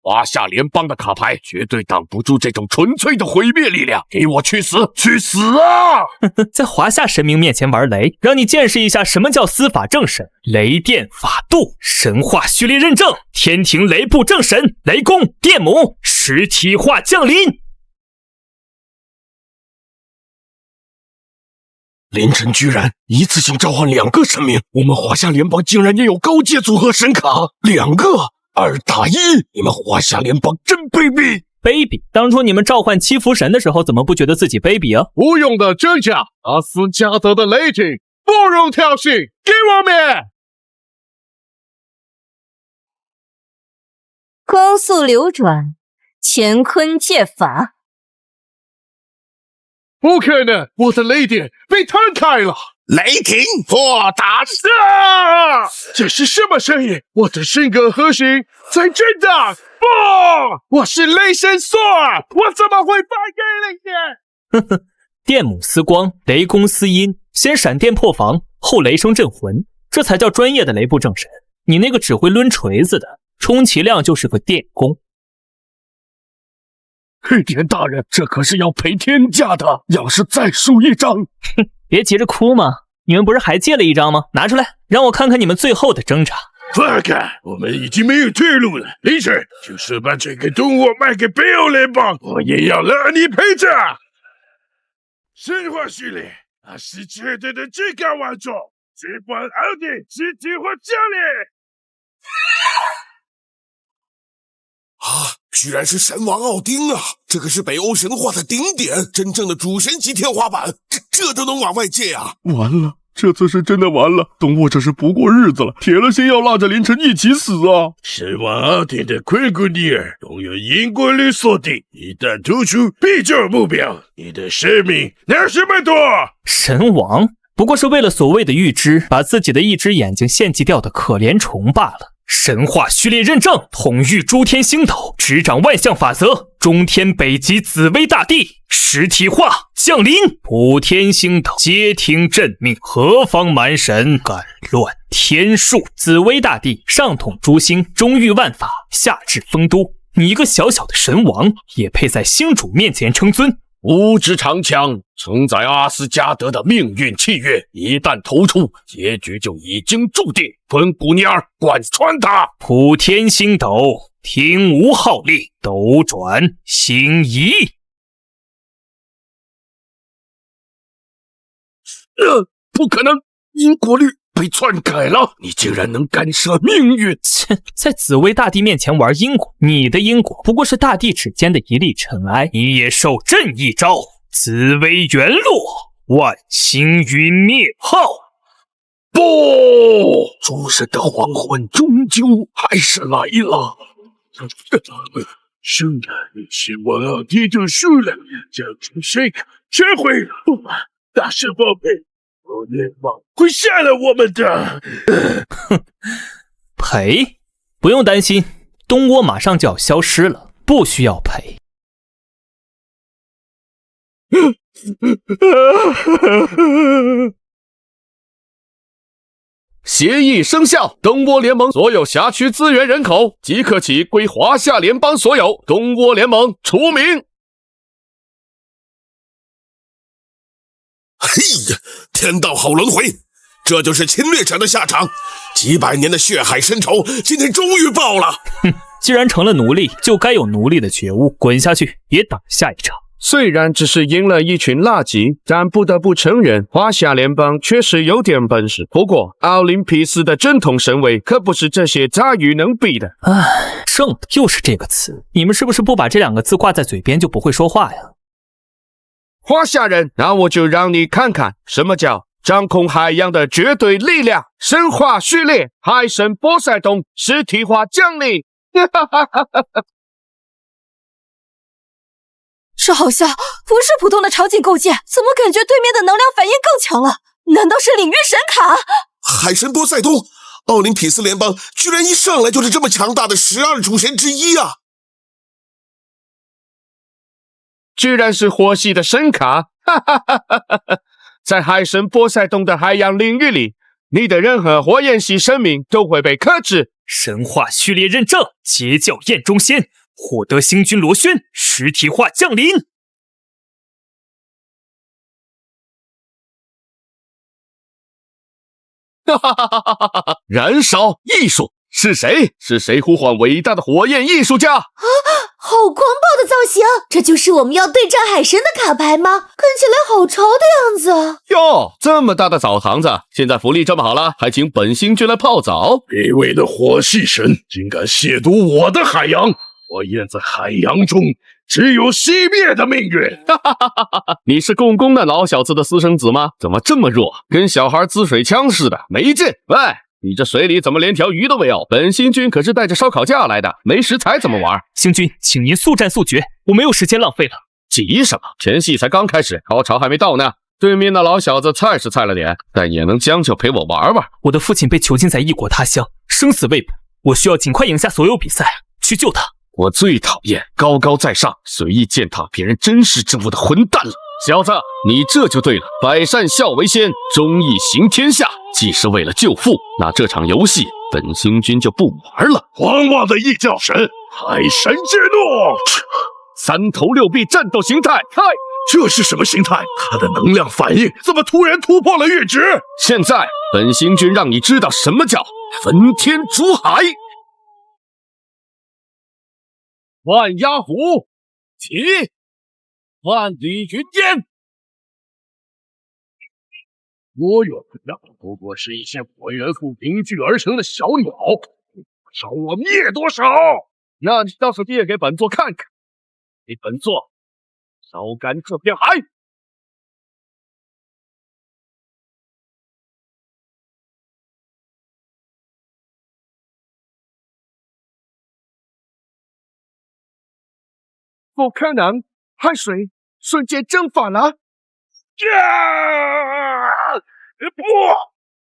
华夏联邦的卡牌绝对挡不住这种纯粹的毁灭力量，给我去死！去死啊！在华夏神明面前玩雷，让你见识一下什么叫司法正神。雷电法度，神话序列认证，天庭雷部正神，雷公电母实体化降临。凌晨居然一次性召唤2个神明，我们华夏联邦竟然也有高阶组合神卡，2个2打1，你们华夏联邦真卑鄙！卑鄙！当初你们召唤七福神的时候，怎么不觉得自己卑鄙啊？无用的真假，阿斯加德的雷霆，不容挑衅，给我灭！光速流转，乾坤借法。不可能，我的雷电被弹开了！雷霆破打啊！这是什么声音？我的神格核心在震荡！不，我是雷神索尔，我怎么会败给雷电？呵呵，电母撕光，雷公撕阴，先闪电破防，后雷声震魂，这才叫专业的雷部正神。你那个只会抡锤子的，充其量就是个电工。黑田大人，这可是要赔天价的！要是再输1张，哼，别急着哭嘛，你们不是还借了1张吗？拿出来，让我看看你们最后的挣扎。放开，我们已经没有退路了。李晨，就是把这个东沃卖给北欧联邦，我也要让你赔偿。神话序列，那是绝对的最高王座，这款奥迪是计划降临。啊！居然是神王奥丁啊！这可是北欧神话的顶点，真正的主神级天花板，这都能往外借啊！完了，这次是真的完了，东沃这是不过日子了，铁了心要拉着凌晨一起死啊！神王奥丁的昆古尼尔拥有因果律锁定，一旦突出必救目标，你的生命哪什么多？神王不过是为了所谓的预知，把自己的一只眼睛献祭掉的可怜虫罢了。神话序列认证，统御诸天星斗，执掌万象法则，中天北极紫薇大帝实体化降临，普天星斗皆听朕命，何方蛮神敢乱天数？紫薇大帝上统诸星，中御万法，下治丰都。你一个小小的神王，也配在星主面前称尊？无知长枪承载阿斯加德的命运契约，一旦投出，结局就已经注定。昆古尼尔，贯穿他！普天星斗，听吾号令，斗转星移。不可能，因果律被篡改了！你竟然能干涉命运！切，在紫薇大帝面前玩因果，你的因果不过是大地指尖的一粒尘埃，你也受朕一招，紫薇原落，万星陨灭号！不，诸神的黄昏终究还是来了。圣人希望奥丁就输了，将主神卡全毁了。大神宝贝，我联邦会杀了我们的。哼，赔？不用担心，东窝马上就要消失了，不需要赔。协议生效，东窝联盟所有辖区资源人口即刻起归华夏联邦所有，东窝联盟除名。嘿呀，天道好轮回，这就是侵略者的下场。几百年的血海深仇，今天终于报了。哼，既然成了奴隶，就该有奴隶的觉悟，滚下去，别打下一场。虽然只是赢了一群垃圾，但不得不承认，华夏联邦确实有点本事。不过，奥林匹斯的正统神位可不是这些杂鱼能比的。唉，正又是这个词，你们是不是不把这2个字挂在嘴边就不会说话呀？华夏人，那我就让你看看什么叫掌控海洋的绝对力量，神话序列，海神波塞冬实体化降临。这好像不是普通的场景构建，怎么感觉对面的能量反应更强了？难道是领域神卡？海神波塞冬，奥林匹斯联邦居然一上来就是这么强大的12主神之一啊！居然是火系的神卡！哈哈哈哈哈！在海神波塞冬的海洋领域里，你的任何火焰系生命都会被克制。神话序列认证，截教焰中仙，获得星君螺旋实体化降临。哈哈哈哈哈哈！燃烧艺术是谁？是谁呼唤伟大的火焰艺术家？啊，好狂暴的造型！这就是我们要对战海神的卡牌吗？看起来好潮的样子。哟，这么大的澡堂子，现在福利这么好了，还请本星君来泡澡。卑微的火系神竟敢亵渎我的海洋！火焰在海洋中只有熄灭的命运。哈哈哈哈哈！你是共工那老小子的私生子吗？怎么这么弱，跟小孩滋水枪似的，没劲！喂，你这水里怎么连条鱼都没有？本星君可是带着烧烤架来的，没食材怎么玩？星君，请您速战速决，我没有时间浪费了。急什么？前戏才刚开始，高潮还没到呢。对面那老小子菜是菜了点，但也能将就陪我玩玩。我的父亲被囚禁在异国他乡，生死未卜，我需要尽快赢下所有比赛，去救他。我最讨厌高高在上、随意践踏别人珍视之物的混蛋了。小子，你这就对了，百善孝为先，忠义行天下。既是为了救父，那这场游戏本星君就不玩了。狂妄的异教神，海神之怒！三头六臂战斗形态，嗨，这是什么形态？他的能量反应怎么突然突破了阈值？现在本星君让你知道什么叫焚天逐海。万压虎，起！万里云烟。我原本不过是一些火元素凝聚而成的小鸟，少我灭多少？那你倒是灭给本座看看，给本座烧干这片海！不可能，海水瞬间蒸发了！不，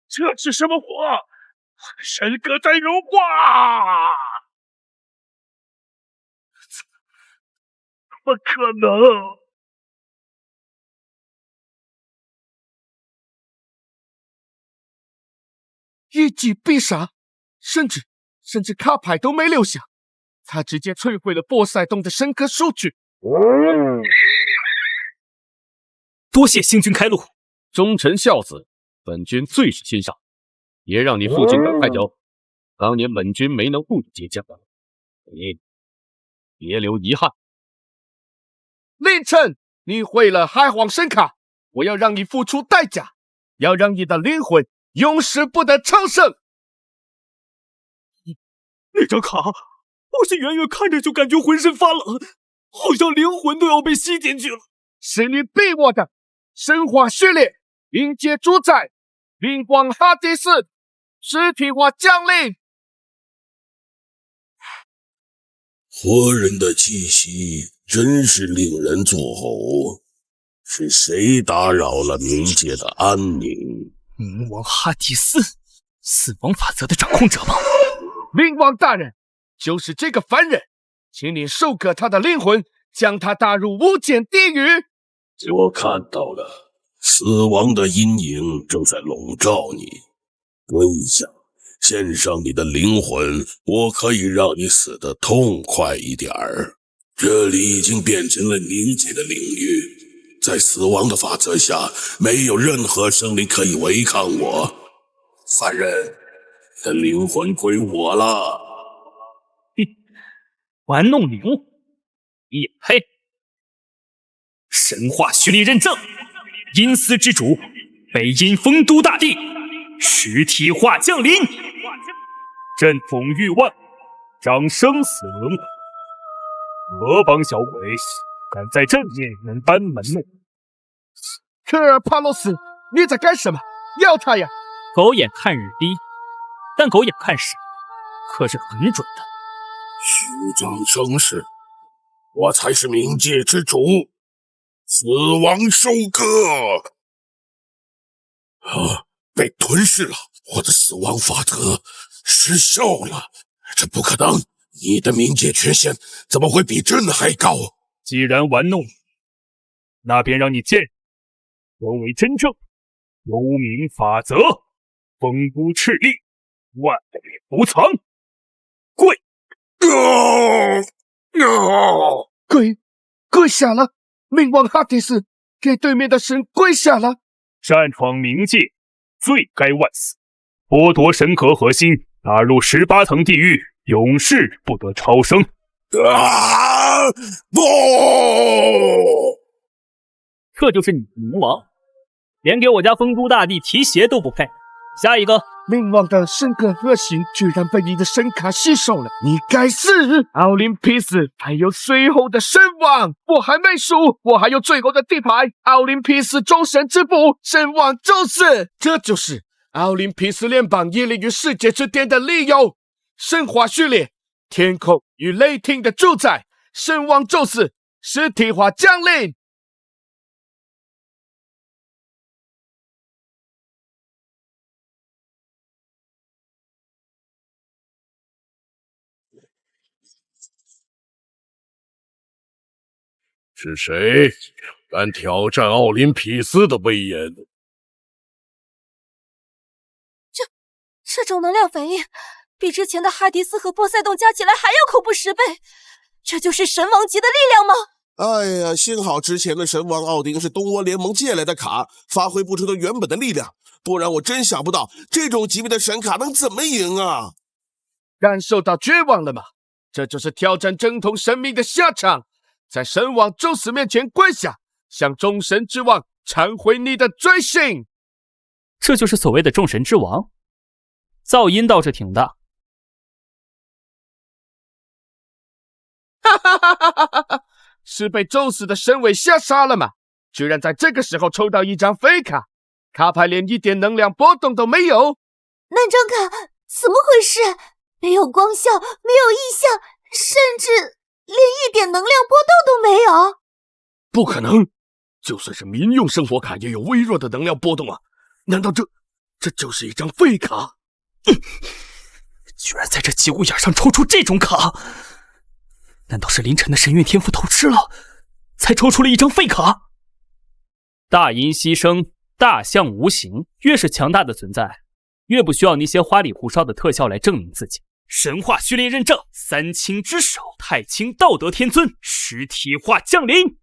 这是什么火？神格在融化！怎么可能？一击必杀，甚至卡牌都没留下，他直接摧毁了波塞冬的神格数据。多谢星君开路，忠臣孝子，本君最是欣赏。也让你父亲赶快走，当年本君没能护你结家，你别留遗憾。令臣，你毁了海皇神卡，我要让你付出代价，要让你的灵魂永世不得超生。那张卡，我是远远看着就感觉浑身发冷，好像灵魂都要被吸进去了。是你逼我的！神话序列，迎接主宰，灵光哈迪斯，实体化降临。活人的气息真是令人作呕。是谁打扰了冥界的安宁？冥王哈迪斯，死亡法则的掌控者吗？冥王大人，就是这个凡人，请你收割他的灵魂，将他打入无间地狱。我看到了，死亡的阴影正在笼罩你。蹲下，献上你的灵魂，我可以让你死得痛快一点儿。这里已经变成了冥界的领域，在死亡的法则下，没有任何生灵可以违抗我。凡人，你的灵魂归我了。玩弄礼物，也配？神话序列认证，阴司之主，北阴丰都大帝，实体化降临，震风欲万，掌生死轮回。何帮小鬼敢在这面搬门路？科尔帕洛斯，你在干什么？要他呀！狗眼看日低，但狗眼看神可是很准的。虚张声势，我才是冥界之主，死亡收割。被吞噬了，我的死亡法则失效了，这不可能！你的冥界权限怎么会比朕还高？既然玩弄，那便让你见识何为真正幽冥法则。风骨赤力，万里无藏。跪！跪下了！冥王哈迪斯给对面的神跪下了！擅闯冥界，罪该万死。剥夺神壳核心，打入18层地狱，永世不得超生。不！这就是你的冥王，连给我家丰都大帝提鞋都不配。下一个，冥王的神格核心居然被你的神卡吸收了，你该死！奥林匹斯还有最后的神王，我还没输，我还有最后的底牌，奥林匹斯众神之父，神王宙斯，这就是奥林匹斯联邦屹立于世界之巅的理由。神话序列，天空与雷霆的主宰，神王宙斯实体化降临。是谁敢挑战奥林匹斯的威严？这种能量反应，比之前的哈迪斯和波塞冬加起来还要恐怖10倍。这就是神王级的力量吗？哎呀，幸好之前的神王奥丁是东欧联盟借来的卡，发挥不出他原本的力量，不然我真想不到这种级别的神卡能怎么赢啊！感受到绝望了吗？这就是挑战正统神明的下场。在神王宙斯面前跪下，向众神之王忏悔你的罪行。这就是所谓的众神之王，噪音倒是挺大。哈哈哈哈哈哈！是被宙斯的神威吓傻了吗？居然在这个时候抽到一张废卡，卡牌连一点能量波动都没有。那张卡怎么回事？没有光效，没有异象，甚至连一点能量波动都没有。不可能，就算是民用生活卡也有微弱的能量波动啊！难道这就是一张废卡？居然在这节骨眼上抽出这种卡，难道是凌晨的神韵天赋透支了，才抽出了一张废卡？大音希声，大象无形。越是强大的存在，越不需要那些花里胡哨的特效来证明自己。神话序列认证，三清之首太清道德天尊实体化降临。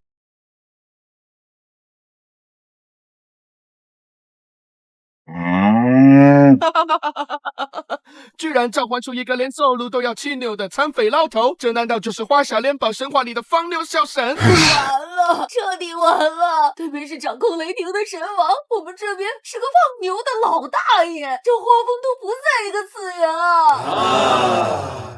居然召唤出一个连走路都要骑牛的残废老头，这难道就是华夏联邦神话里的放牛小神？完了，彻底完了！对面是掌控雷霆的神王，我们这边是个放牛的老大爷，这画风都不在一个次元啊！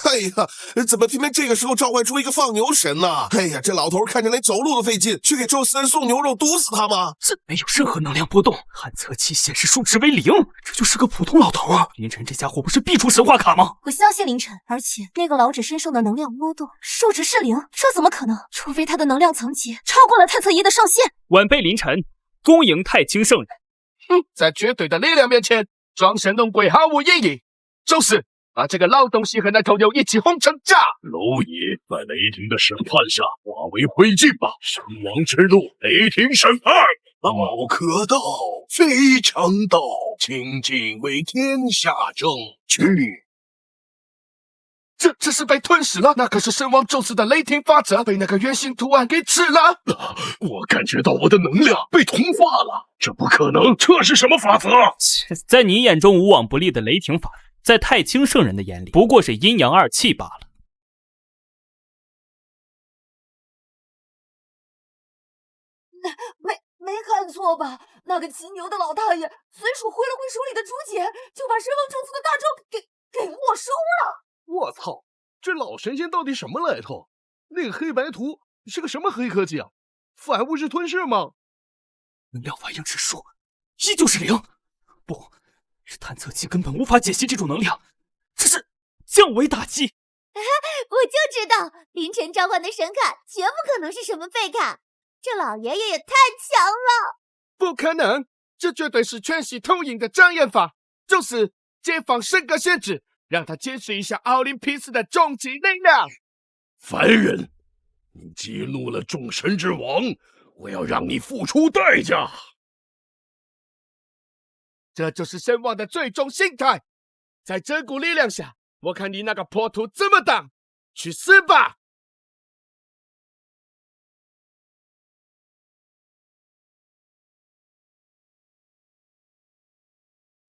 哎呀，怎么偏偏这个时候召唤出一个放牛神呢？哎呀，这老头看着连走路都费劲，去给宙斯送牛肉，毒死他吗？这没有任何能量波动，探测器显示数值为0，这就是个普通老头啊！凌晨这家伙不是必出神话卡吗？我相信凌晨，而且那个老者身上的能量波动数值是0，这怎么可能？除非他的能量层级超过了探测仪的上限。晚辈凌晨恭迎太清圣人。在绝对的力量面前，装神弄鬼毫无意义。宙斯，把这个老东西和那头牛一起轰成渣！蝼蚁在雷霆的审判下化为灰烬吧！神王之路，雷霆审判。道可道，非常道，清净为天下正。去！这是被吞噬了，那可是神王宙斯的雷霆法则，被那个圆形图案给吃了。我感觉到我的能量被同化了，这不可能，这是什么法则？在你眼中无往不利的雷霆法，在太清圣人的眼里，不过是阴阳二气罢了。没看错吧？那个骑牛的老大爷随手挥了挥手里的竹简，就把神王宙斯的大招给没收了。我操，这老神仙到底什么来头？那个黑白图是个什么黑科技啊？反物质吞噬吗？能量反应指数依旧是0。不是探测器根本无法解析这种能量，这是降维打击。我就知道凌晨召唤的神卡绝不可能是什么废卡，这老爷爷也太强了。不可能，这绝对是全息投影的障眼法，就是解放神格限制，让他见识一下奥林匹斯的终极力量。凡人，你激怒了众神之王，我要让你付出代价。这就是神王的最终形态，在这股力量下，我看你那个破土怎么挡！去死吧！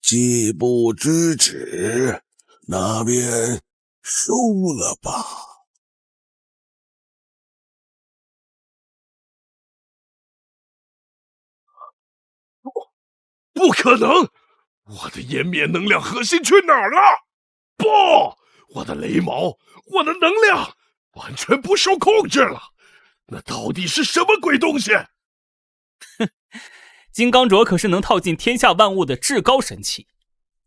技不支持，那便输了吧。不可能！我的湮灭能量核心去哪儿了？不，我的雷矛，我的能量完全不受控制了。那到底是什么鬼东西？哼，金刚镯可是能套进天下万物的至高神器，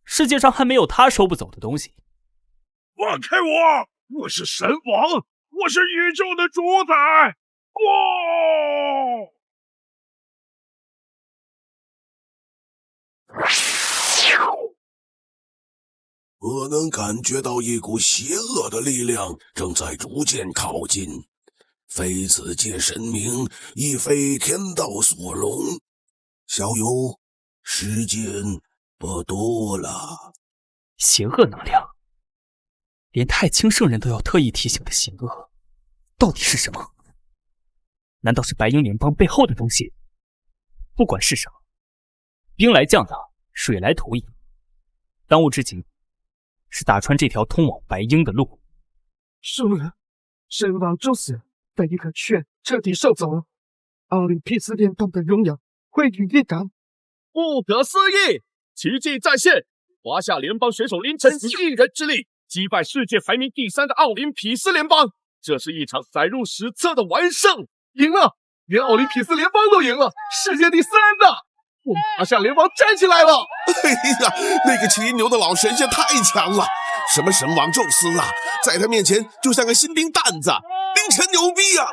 世界上还没有他收不走的东西。放开我！我是神王，我是宇宙的主宰！不！我能感觉到一股邪恶的力量正在逐渐靠近，非此界神明，亦非天道所容。小友，时间不多了。邪恶能量，连太清圣人都要特意提醒的邪恶，到底是什么？难道是白鹰联邦背后的东西？不管是什么，兵来将挡，水来土掩，当务之急是打穿这条通往白鹰的路。输了，神王终死，被一个圈彻底收走了，奥林匹斯联邦的荣耀毁于一旦。不可思议！奇迹再现！华夏联邦选手凌晨以一人之力击败世界排名第3的奥林匹斯联邦，这是一场载入史册的完胜！赢了，连奥林匹斯联邦都赢了，世界第4人的！我们华夏联邦站起来了！哎呀，那个骑牛的老神仙太强了，什么神王宙斯啊，在他面前就像个新兵蛋子。凌晨牛逼啊！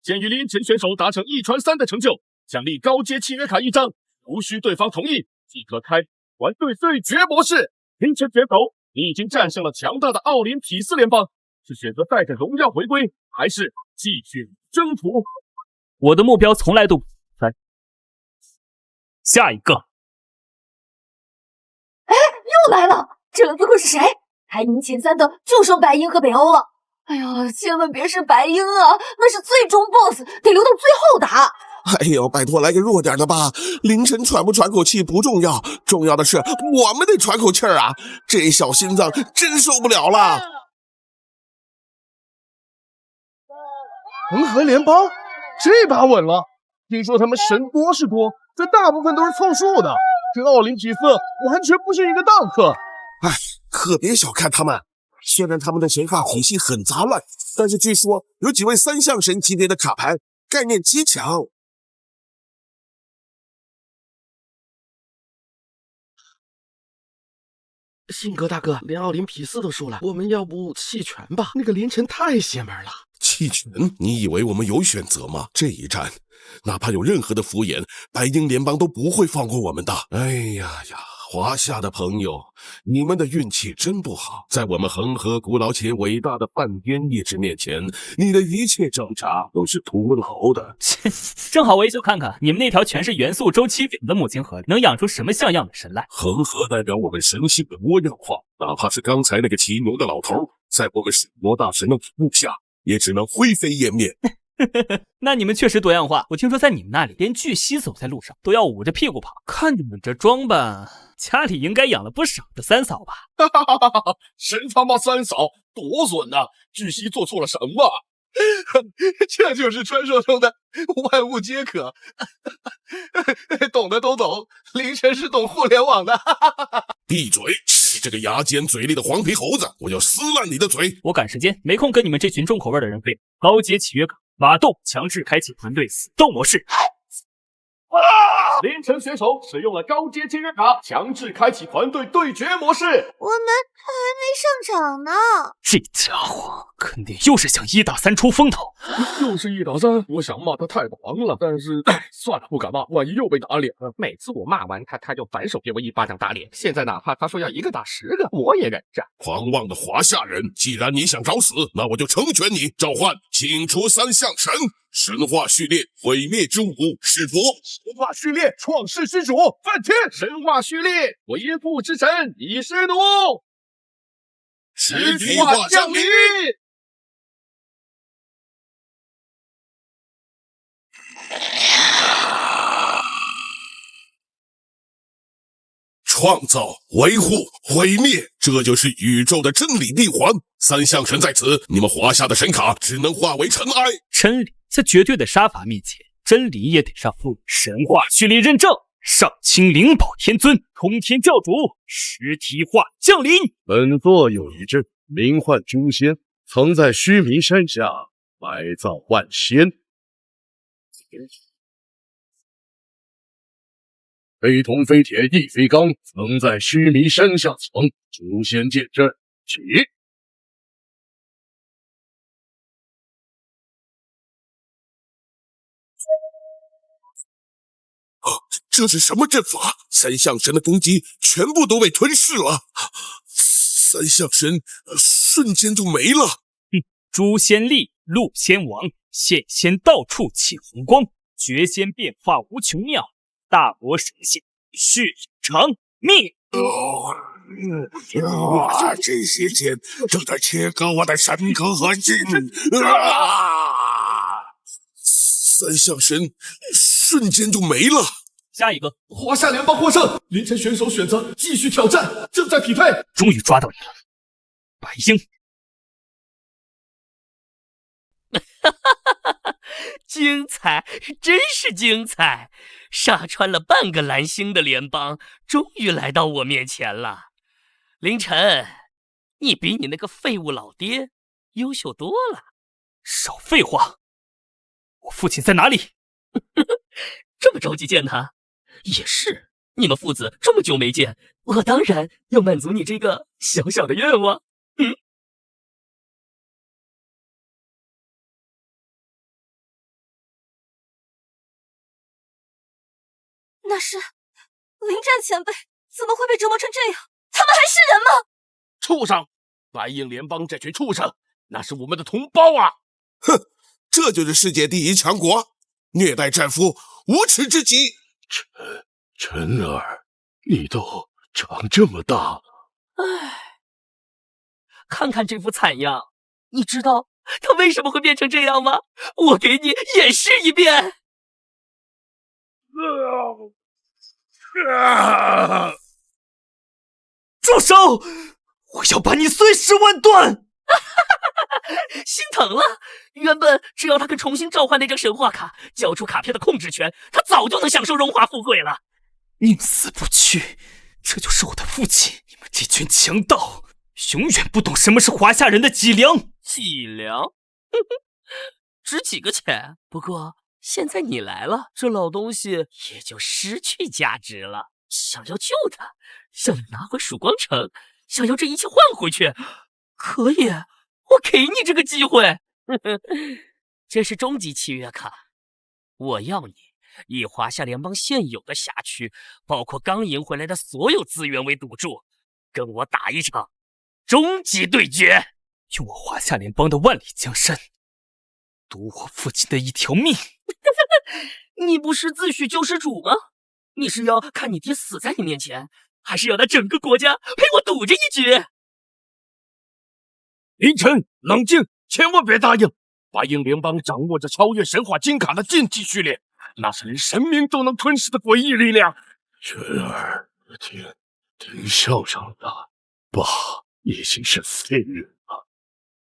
鉴于凌晨选手达成1传3的成就，奖励高阶契约卡1张，无需对方同意即可开团队对决模式。凌晨选手，你已经战胜了强大的奥林匹斯联邦，是选择带着荣耀回归，还是继续征服？我的目标从来都不分。下一个。哎，又来了！这个最后是谁？排名前3的就剩白鹰和北欧了。哎呀，千万别是白鹰啊，那是最终 BOSS， 得留到最后打。哎呦，拜托来个弱点的吧！凌晨喘不喘口气不重要，重要的是我们得喘口气儿啊！这小心脏真受不了了。恒河联邦这把稳了，听说他们神多是多，但大部分都是凑数的，跟奥林匹斯完全不是一个档次。哎，可别小看他们，虽然他们的神话体系很杂乱，但是据说有几位3项神级别的卡牌，概念极强。信哥大哥，连奥林匹斯都输了，我们要不弃权吧？那个凌晨太邪门了。弃权？你以为我们有选择吗？这一战，哪怕有任何的敷衍，白鹰联邦都不会放过我们的。哎呀呀！华夏的朋友，你们的运气真不好，在我们恒河古老且伟大的梵天意志面前，你的一切挣扎都是徒劳的。切，正好我也想看看你们那条全是元素周期表的母亲河里能养出什么像样的神来。恒河代表我们神性的多样化，哪怕是刚才那个骑牛的老头，在我们神魔大神的服务下，也只能灰飞烟灭。那你们确实多样化，我听说在你们那里，连巨蜥走在路上都要捂着屁股跑。看你们这装扮，家里应该养了不少的3嫂吧？神他妈3嫂多损啊！巨蜥做错了什么？这就是传说中的万物皆可，懂的都懂。凌晨是懂互联网的。闭嘴！你这个牙尖嘴利的黄皮猴子，我要撕烂你的嘴！我赶时间，没空跟你们这群重口味的人废。高阶契约卡马斗强制开启团队死斗模式。啊！凌晨选手使用了高阶契约卡，强制开启团队对决模式。我们还没上场呢。这家伙肯定又是想1打3出风头。又是1打3，我想骂他太狂了，但是算了，不敢骂，万一又被打脸了。每次我骂完他，他就反手给我1巴掌打脸。现在哪怕他说要1个打10个，我也忍着。狂妄的华夏人，既然你想找死，那我就成全你。召唤，请出3项神。神话序列，毁灭之舞，弑佛；神话序列，创世之主，梵天；神话序列，为父之神，以师奴；实体化降临。创造、维护、毁灭，这就是宇宙的真理闭环。3项神在此，你们华夏的神卡只能化为尘埃。真理在绝对的杀伐面前，真理也得让路。神话序列认证，上清灵宝天尊，通天教主，实体化降临。本座有一阵，名唤诛仙，曾在须弥山下埋葬万仙。非铜非铁亦非钢，曾在须弥山下藏。诛仙剑阵起。这是什么阵法？3项神的攻击全部都被吞噬了，3项神瞬间就没了。诛仙力，戮仙王，现仙到处起红光，绝仙变化无穷妙，大魔神仙血长命。这些剑正在切割我的神格和心。3项神瞬间就没了。下一个，华夏联邦获胜，凌晨选手选择继续挑战，正在匹配。终于抓到你了，白鹰。精彩，真是精彩！杀穿了半个蓝星的联邦，终于来到我面前了。凌晨，你比你那个废物老爹优秀多了。少废话，我父亲在哪里？这么着急见他？也是，你们父子这么久没见，我当然要满足你这个小小的愿望。那是临战前辈，怎么会被折磨成这样？他们还是人吗？畜生！白鹰联邦这群畜生，那是我们的同胞啊！哼，这就是世界第1强国，虐待战俘，无耻之极。晨儿，你都长这么大了。唉，看看这副惨样，你知道他为什么会变成这样吗？我给你演示一遍。住手！我要把你碎尸万段！心疼了。原本只要他肯重新召唤那张神话卡，交出卡片的控制权，他早就能享受荣华富贵了。宁死不屈，这就是我的父亲。你们这群强盗，永远不懂什么是华夏人的脊梁。脊梁？值几个钱？不过现在你来了，这老东西也就失去价值了。想要救他，想要拿回曙光城，想要这一切换回去，可以，我给你这个机会。这是终极契约卡，我要你以华夏联邦现有的辖区，包括刚赢回来的所有资源为赌注，跟我打一场终极对决，用我华夏联邦的万里江山赌我父亲的一条命。你不是自诩救世主吗？你是要看你爹死在你面前，还是要拿整个国家陪我赌这一局？凌晨，冷静，千万别答应！白鹰联邦掌握着超越神话金卡的禁忌序列，那是连神明都能吞噬的诡异力量。晨儿，听笑上了，爸已经是废人了，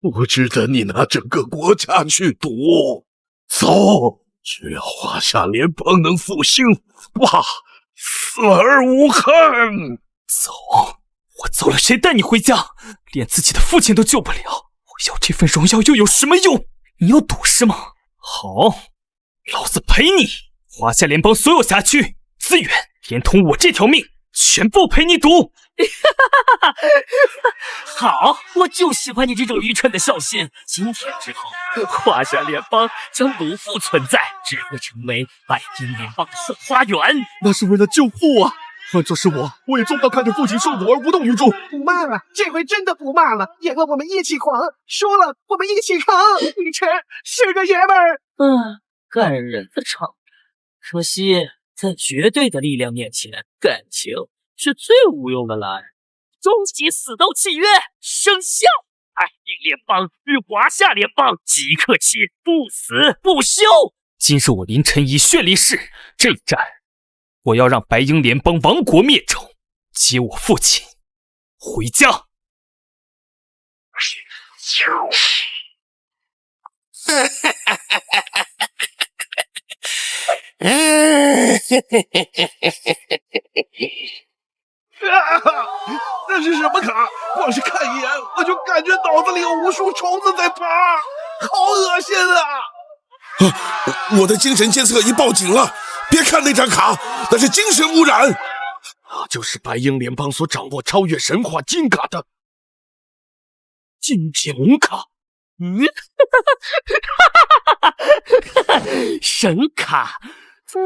不值得你拿整个国家去赌。走，只要华夏联邦能复兴，爸死而无憾。走，我走了，谁带你回家？连自己的父亲都救不了，我要这份荣耀又有什么用？你要赌是吗？好，老子陪你！华夏联邦所有辖区资源，连同我这条命，全部陪你赌。好，我就喜欢你这种愚蠢的孝心。今天之后，华夏联邦将不复存在，只会成为白金联邦的后花园。那是为了救父啊！换作是我也做不到看着父亲受苦而无动于衷。不骂了，这回真的不骂了，以后我们一起狂，输了我们一起扛。凌晨是个爷们儿。感人的场面，可惜在绝对的力量面前，感情是最无用的了。终极死斗契约生效，白银联邦与华夏联邦即刻起，不死不休。今日我凌晨以血立誓，这一战我要让白鹰联邦亡国灭种，接我父亲回家。那是什么卡？光是看一眼，我就感觉脑子里有无数虫子在爬，好恶心啊！我的精神监测仪报警了，别看那张卡，那是精神污染。那就是白鹰联邦所掌握超越神话金卡的金龙卡。神卡，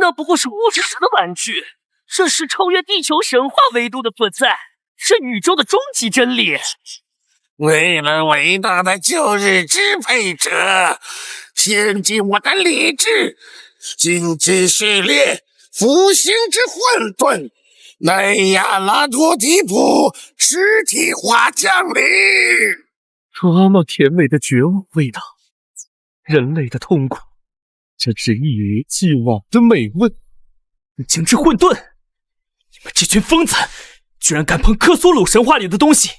那不过是物质的玩具，这是超越地球神话维度的存在，是宇宙的终极真理。为了伟大的旧日支配者，献祭我的理智，禁忌序列，复兴之混沌，奈亚拉托提普实体化降临。多么甜美的绝望味道！人类的痛苦，这是一如既往的美味。精致混沌！你们这群疯子，居然敢碰科苏鲁神话里的东西！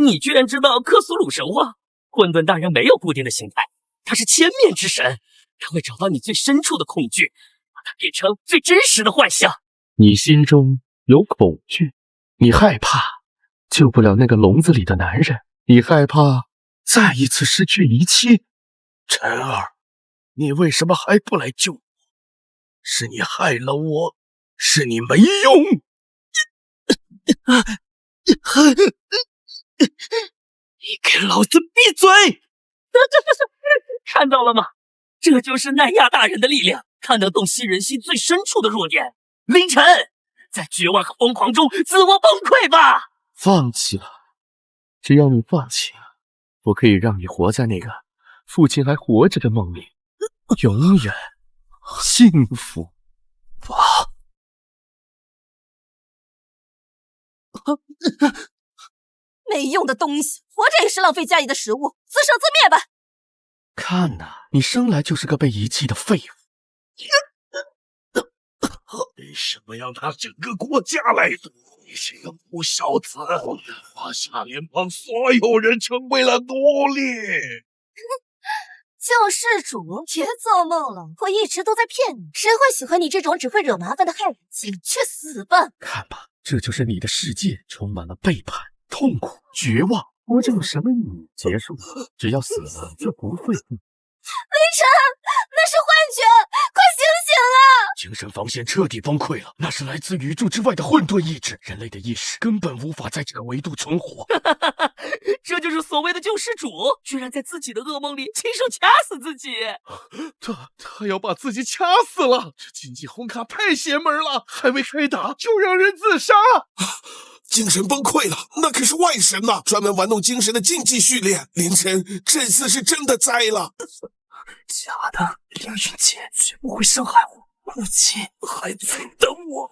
你居然知道科苏鲁神话？混沌大人没有固定的形态，他是千面之神，他会找到你最深处的恐惧，把它变成最真实的幻象。你心中有恐惧，你害怕救不了那个笼子里的男人，你害怕再一次失去一切。晨儿，你为什么还不来救我？是你害了我，是你没用。你给老子闭嘴！看到了吗？这就是奈亚大人的力量，看得洞悉人心最深处的弱点。凌晨，在绝望和疯狂中自我崩溃吧！放弃了，只要你放弃，我可以让你活在那个父亲还活着的梦里，永远幸福吧。没用的东西，活着也是浪费家里的食物，自生自灭吧！看呐，你生来就是个被遗弃的废物。为什么要拿整个国家来赌？你这个不孝子！华夏联邦所有人成为了奴隶。救世主，别做梦了！我一直都在骗你，谁会喜欢你这种只会惹麻烦的害人精？去死吧！看吧，这就是你的世界，充满了背叛、痛苦、绝望。我这有什么意义？结束了，只要死了就不会死。凌晨，那是幻觉，快醒醒啊！精神防线彻底崩溃了，那是来自宇宙之外的混沌意志，人类的意识根本无法在这个维度存活。这就是所谓的救世主，居然在自己的噩梦里亲手掐死自己。他要把自己掐死了！这禁忌红卡太邪门了，还没开打就让人自杀。精神崩溃了，那可是外神呐，专门玩弄精神的禁忌序列。凌晨，这次是真的栽了。假的，凌云姐绝不会伤害我，母亲还在等我，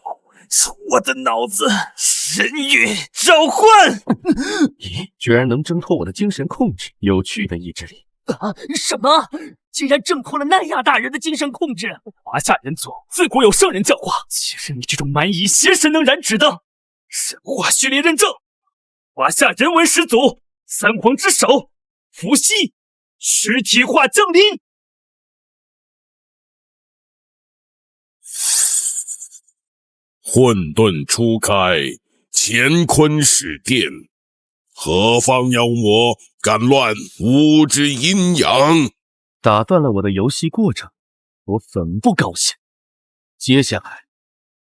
是我的脑子神韵召唤。咦，居然能挣脱我的精神控制，有趣的意志力。什么？竟然挣脱了奈亚大人的精神控制？华夏人族自古有圣人教化，岂是你这种蛮夷邪神能染指的？神话序列认证，华夏人文始祖，三皇之首，伏羲实体化降临。混沌初开，乾坤始奠，何方妖魔敢乱吾之阴阳？打断了我的游戏过程，我很不高兴。接下来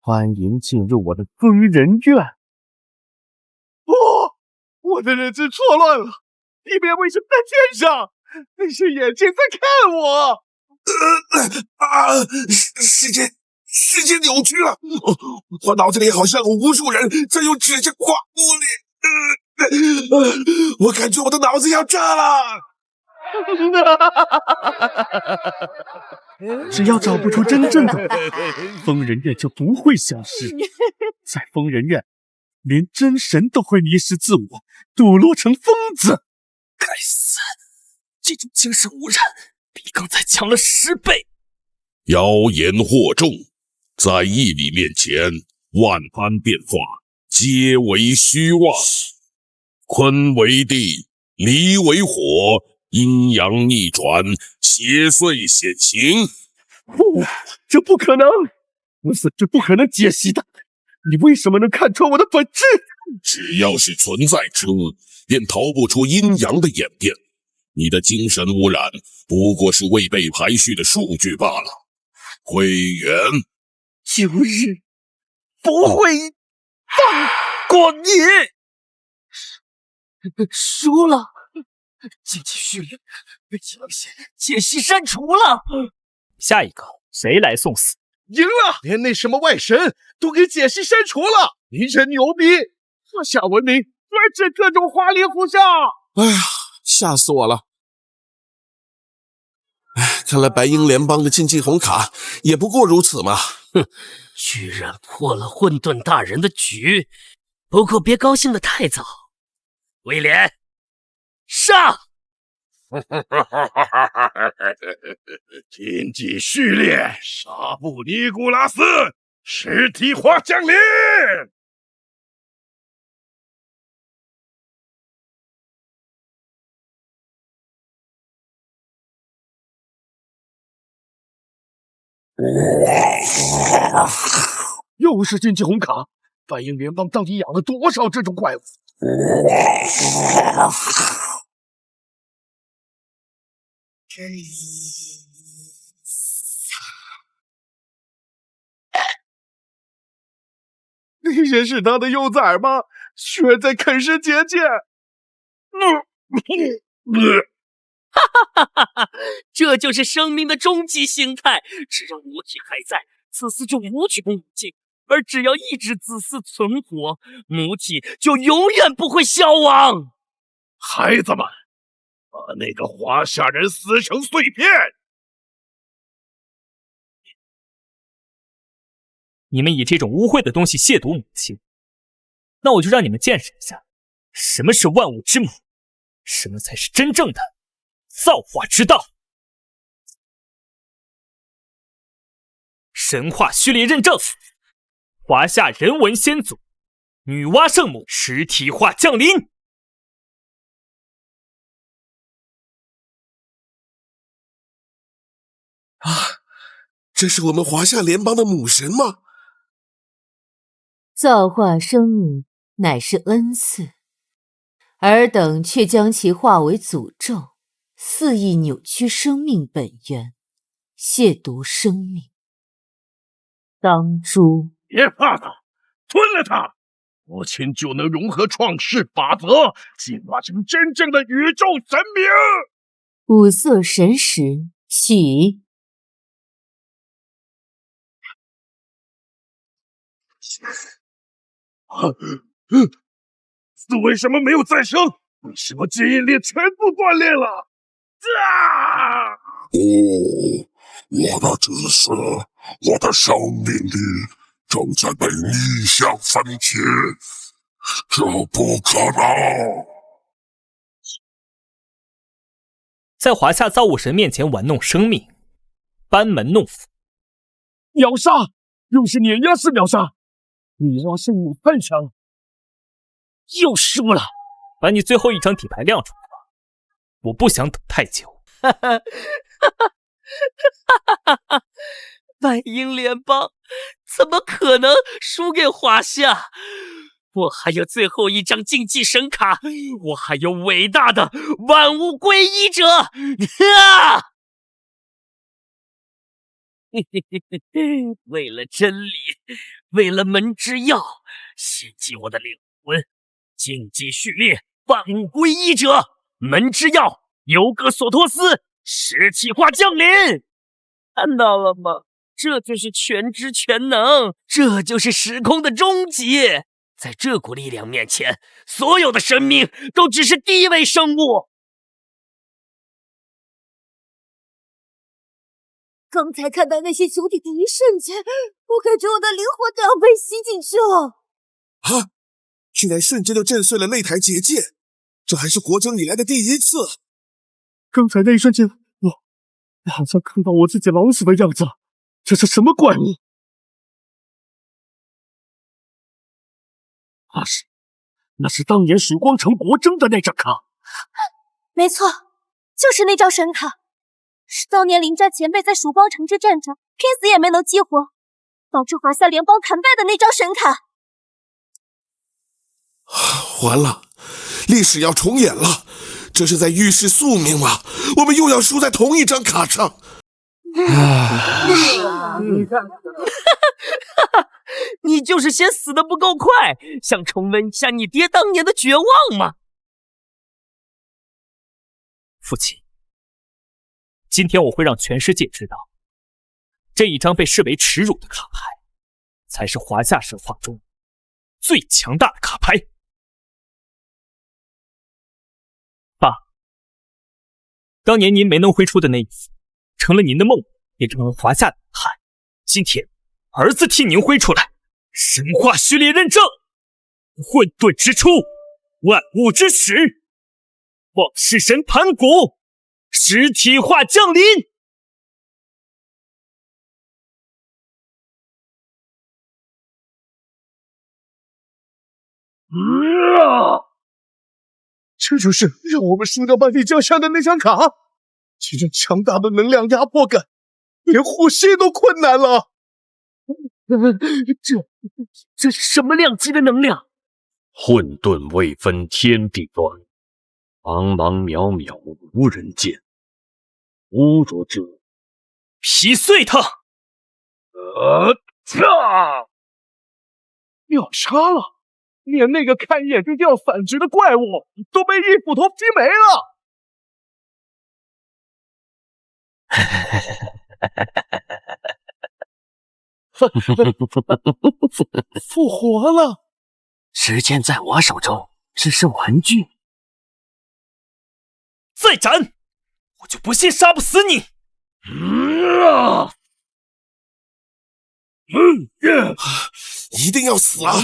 欢迎进入我的疯人院。不，我的认知错乱了，地面为什么在天上？那是眼睛在看我。世界扭曲了，我脑子里好像有无数人在用指甲刮我脸，我感觉我的脑子要炸了。只要找不出真正的疯人院，就不会消失。在疯人院，连真神都会迷失自我，堕落成疯子。该死，这种精神污染比刚才强了10倍。谣言惑众，在义理面前，万般变化皆为虚妄。坤为地，离为火，阴阳逆转，邪祟显形。不，这不可能，我死是不可能解析的。你为什么能看穿我的本质？只要是存在之物，便逃不出阴阳的演变。你的精神污染不过是未被排序的数据罢了。灰原，有日不会放过你。输了，竞技序列被强行解析删除了。下一个谁来送死？赢了，连那什么外神都给解析删除了。你真牛逼！华夏文明专治各种花里胡哨。哎呀，吓死我了！看来白鹰联邦的竞技红卡也不过如此嘛。哼，居然破了混沌大人的局。不过别高兴得太早。威廉，上！竞技序列，沙布尼古拉斯，实体化降临。又是竞技红卡，白鹰联邦到底养了多少这种怪物？那些是他的幼崽吗？血在啃食结界。哈哈哈哈！这就是生命的终极形态。只要母体还在，子嗣就无穷无尽；而只要一只子嗣存活，母体就永远不会消亡。孩子们，把那个华夏人撕成碎片！你们以这种污秽的东西亵渎母亲，那我就让你们见识一下，什么是万物之母，什么才是真正的造化之道。神话序列认证，华夏人文先祖女娲圣母实体化降临。啊，这是我们华夏联邦的母神吗？造化生命乃是恩赐，尔等却将其化为诅咒，肆意扭曲生命本源，亵渎生命。当诛！别怕他，吞了他，母亲就能融合创世法则，进化成真正的宇宙神明。五色神石起！子为什么没有再生？为什么基因链全部断裂了？我的子嗣，我的生命力正在被逆向分解，这不可能！在华夏造物神面前玩弄生命，班门弄斧，秒杀，又是碾压式秒杀！你让圣母太强，又输了。把你最后一张底牌亮出来吧，我不想等太久。哈哈哈哈！白鹰联邦怎么可能输给华夏？我还有最后一张竞技神卡，我还有伟大的万物归一者！啊！为了真理，为了门之钥，献祭我的灵魂，竞技序列，万物归一者，门之钥，尤格索托斯，实体化降临。看到了吗？这就是全知全能，这就是时空的终极。在这股力量面前，所有的生命都只是低微生物。刚才看到那些球体的一瞬间，我感觉我的灵魂都要被吸进去了。啊！居然瞬间就震碎了擂台结界，这还是国征以来的第一次。刚才那一瞬间，我好像看到我自己老死的样子了。这是什么怪物？那是当年曙光城国征的那张卡。没错，就是那张神卡，是当年临战前辈在曙光城之战中拼死也没能激活，导致华夏联邦惨败的那张神卡。完了，历史要重演了，这是在预示宿命吗？我们又要输在同一张卡上。你看，你就是嫌死的不够快，想重温一下你爹当年的绝望吗？父亲，今天我会让全世界知道，这一张被视为耻辱的卡牌，才是华夏神话中最强大的卡牌。爸，当年您没能挥出的那一次，成了您的梦，也成了华夏的遗憾。今天，儿子替您挥出来，神话序列认证，混沌之初，万物之始，望式神盘古，实体化降临。这就是让我们输掉半壁江山的那张卡，其中强大的能量压迫感，连呼吸都困难了。这是什么量级的能量？混沌未分天地端，茫茫渺渺无人见。侮辱者，劈碎他！秒杀了！连那个看一眼就掉反直的怪物都被一斧头劈没了。复活了！时间在我手中只是玩具。再斩，我就不信杀不死你！一定要死啊！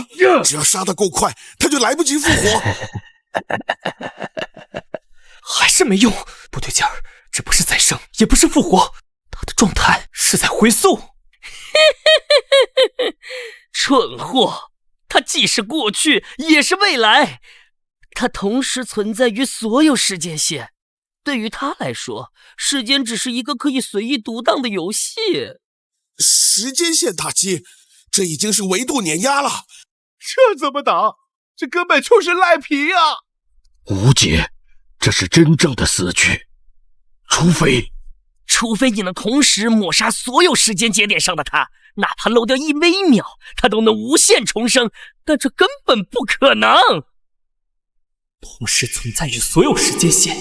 只要杀得够快，他就来不及复活。还是没用，不对劲儿，这不是再生，也不是复活，他的状态是在回溯。蠢货，它既是过去，也是未来，它同时存在于所有时间线。对于他来说，时间只是一个可以随意独当的游戏。时间线打击，这已经是维度碾压了。这怎么打？这根本就是赖皮啊！无解，这是真正的死去。除非你能同时抹杀所有时间节点上的他，哪怕漏掉1微秒，他都能无限重生，但这根本不可能。同时存在于所有时间线。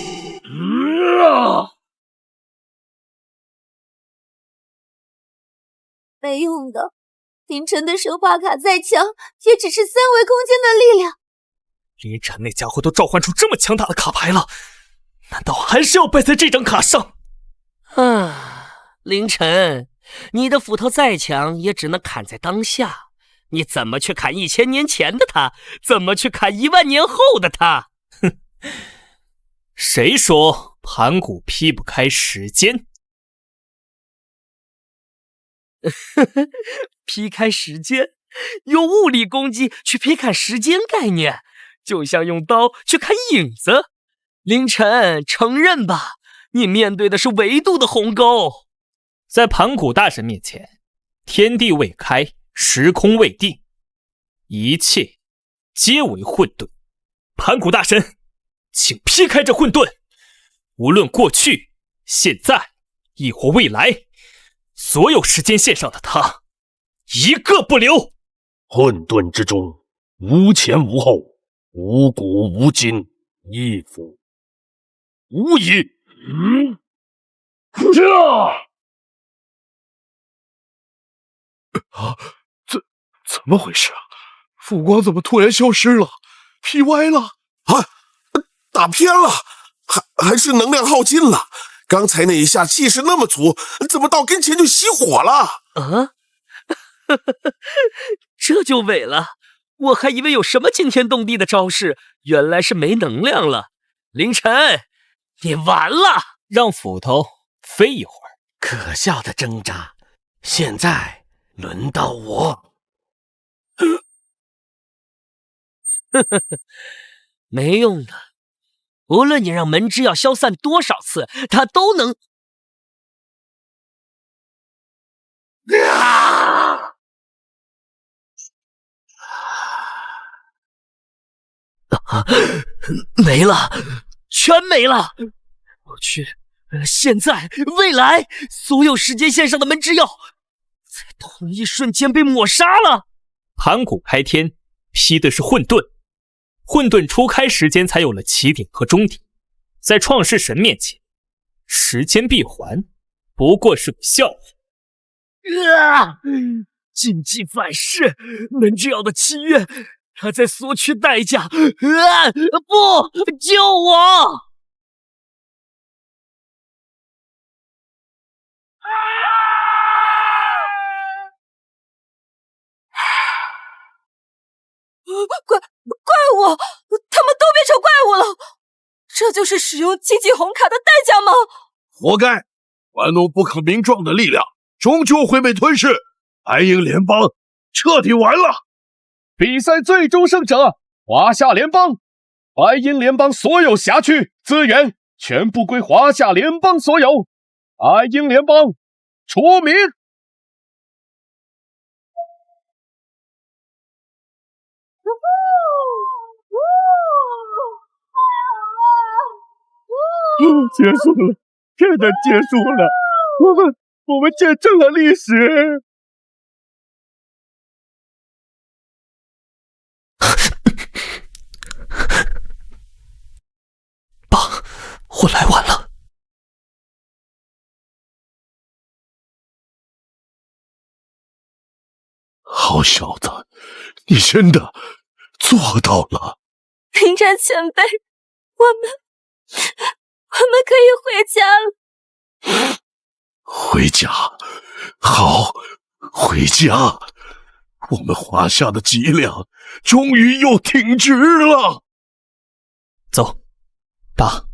没用的，凌晨的神话卡再强，也只是3维空间的力量。凌晨那家伙都召唤出这么强大的卡牌了，难道还是要败在这张卡上？凌晨，你的斧头再强，也只能砍在当下。你怎么去砍1000年前的他？怎么去砍10000年后的他？哼，谁说盘古劈不开时间？劈开时间，用物理攻击去劈砍时间概念，就像用刀去砍影子。凌晨，承认吧，你面对的是维度的鸿沟。在盘古大神面前，天地未开，时空未定，一切皆为混沌。盘古大神，请劈开这混沌，无论过去、现在亦或未来，所有时间线上的他，一个不留。混沌之中，无前无后，无古无今，亦复无已。怎么回事啊？复光怎么突然消失了？劈歪了啊！打偏了，还是能量耗尽了。刚才那一下气势那么足，怎么到跟前就熄火了？啊，这就伪了！我还以为有什么惊天动地的招式，原来是没能量了。凌晨，你完了！让斧头飞一会儿。可笑的挣扎，现在轮到我。没用的，无论你让门之药消散多少次，它都能。没了，全没了！我去，现在、未来，所有时间线上的门之药，在同一瞬间被抹杀了。盘古开天，劈的是混沌，混沌初开时间才有了起点和终点，在创世神面前，时间闭环不过是个笑话。禁忌反噬，门之药的契约，他在索取代价。不，救我！怪物，他们都变成怪物了，这就是使用禁忌红卡的代价吗？活该！玩弄不可名状的力量，终究会被吞噬。白鹰联邦彻底完了。比赛最终胜者华夏联邦，白鹰联邦所有辖区资源全部归华夏联邦所有。白鹰联邦出名。结束了，真的结束了，我们见证了历史。爸，我来晚了。好小子，你真的做到了。凌战前辈，我们可以回家了。回家，好，回家。我们华夏的脊梁终于又挺直了。走，爸，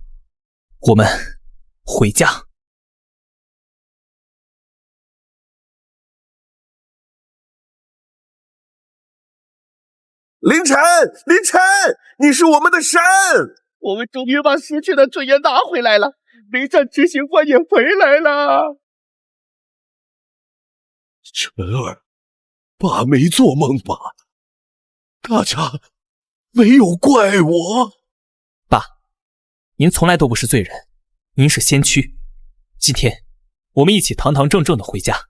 我们回家。凌晨，凌晨，你是我们的神！我们终于把失去的尊严拿回来了，临战执行官也回来了。晨儿，爸没做梦吧？大家没有怪我。爸，您从来都不是罪人，您是先驱。今天我们一起堂堂正正的回家。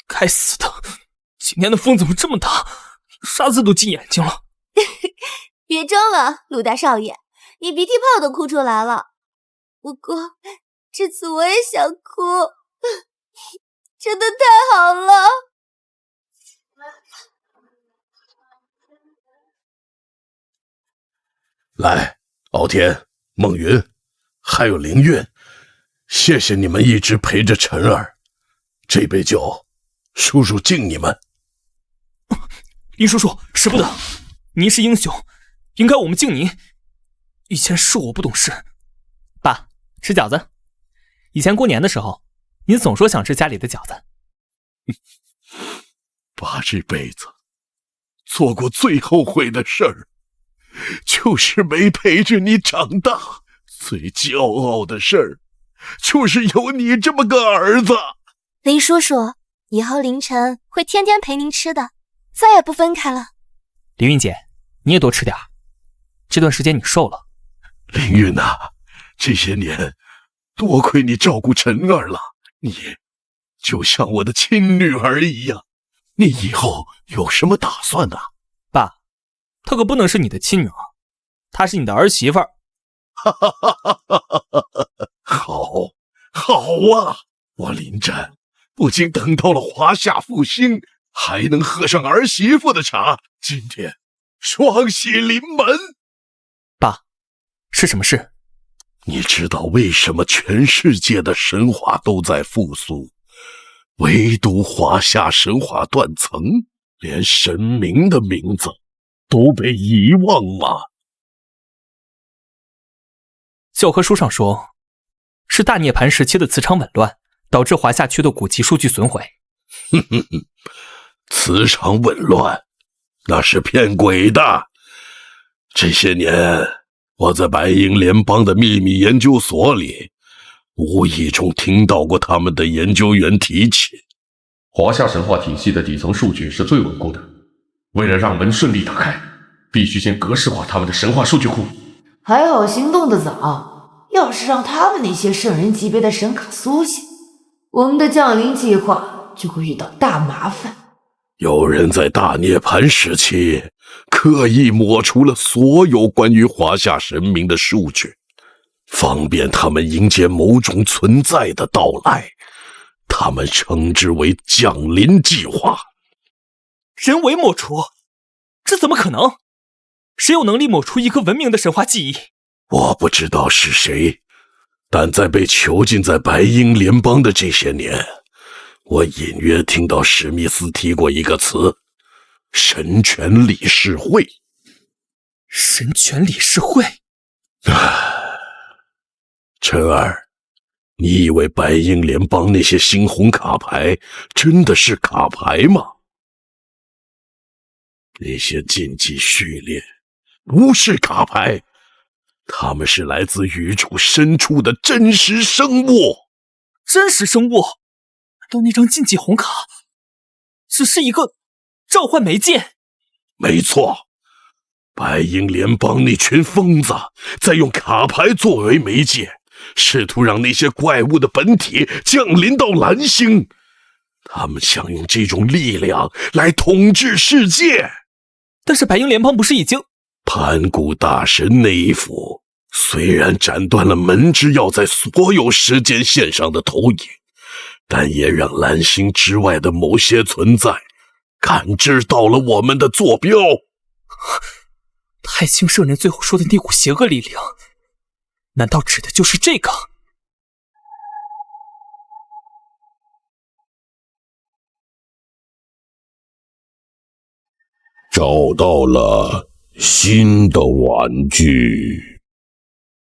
该死的，今天的风怎么这么大，沙子都进眼睛了。别装了，陆大少爷，你鼻涕泡都哭出来了。不过这次我也想哭，真的太好了。来，敖天、孟云，还有凌月，谢谢你们一直陪着晨儿。这杯酒，叔叔敬你们。林叔叔，使不得，您是英雄，应该我们敬您。以前是我不懂事。爸，吃饺子。以前过年的时候，您总说想吃家里的饺子。爸这辈子做过最后悔的事儿，就是没陪着你长大；最骄傲的事儿，就是有你这么个儿子。林叔叔，以后凌晨会天天陪您吃的，再也不分开了。凌云姐，你也多吃点，这段时间你瘦了。凌云啊，这些年多亏你照顾晨儿了，你就像我的亲女儿一样。你以后有什么打算呢？爸，她可不能是你的亲女儿，她是你的儿媳妇儿。好啊，我林湛不仅等到了华夏复兴，还能喝上儿媳妇的茶，今天双喜临门。爸，是什么事？你知道为什么全世界的神话都在复苏，唯独华夏神话断层，连神明的名字都被遗忘吗？教科书上说，是大涅槃时期的磁场紊乱，导致华夏区的古籍数据损毁。磁场紊乱，那是骗鬼的。这些年，我在白鹰联邦的秘密研究所里，无意中听到过他们的研究员提起，华夏神话体系的底层数据是最稳固的。为了让门顺利打开，必须先格式化他们的神话数据库。还好行动的早，要是让他们那些圣人级别的神卡苏醒，我们的降临计划就会遇到大麻烦。有人在大涅槃时期刻意抹除了所有关于华夏神明的数据，方便他们迎接某种存在的到来。他们称之为降临计划。人为抹除？这怎么可能？谁有能力抹除一个文明的神话记忆？我不知道是谁，但在被囚禁在白鹰联邦的这些年，我隐约听到史密斯提过一个词：神权理事会。神权理事会？陈儿，你以为白鹰联邦那些猩红卡牌真的是卡牌吗？那些禁忌序列不是卡牌，它们是来自宇宙深处的真实生物。真实生物？难道那张禁忌红卡只是一个召唤媒介？没错，白鹰联邦那群疯子在用卡牌作为媒介，试图让那些怪物的本体降临到蓝星。他们想用这种力量来统治世界。但是白鹰联邦不是已经……盘古大神那一斧虽然斩断了门之钥在所有时间线上的投影，但也让蓝星之外的某些存在感知到了我们的坐标。太清圣人最后说的那股邪恶力量，难道指的就是这个？找到了新的玩具。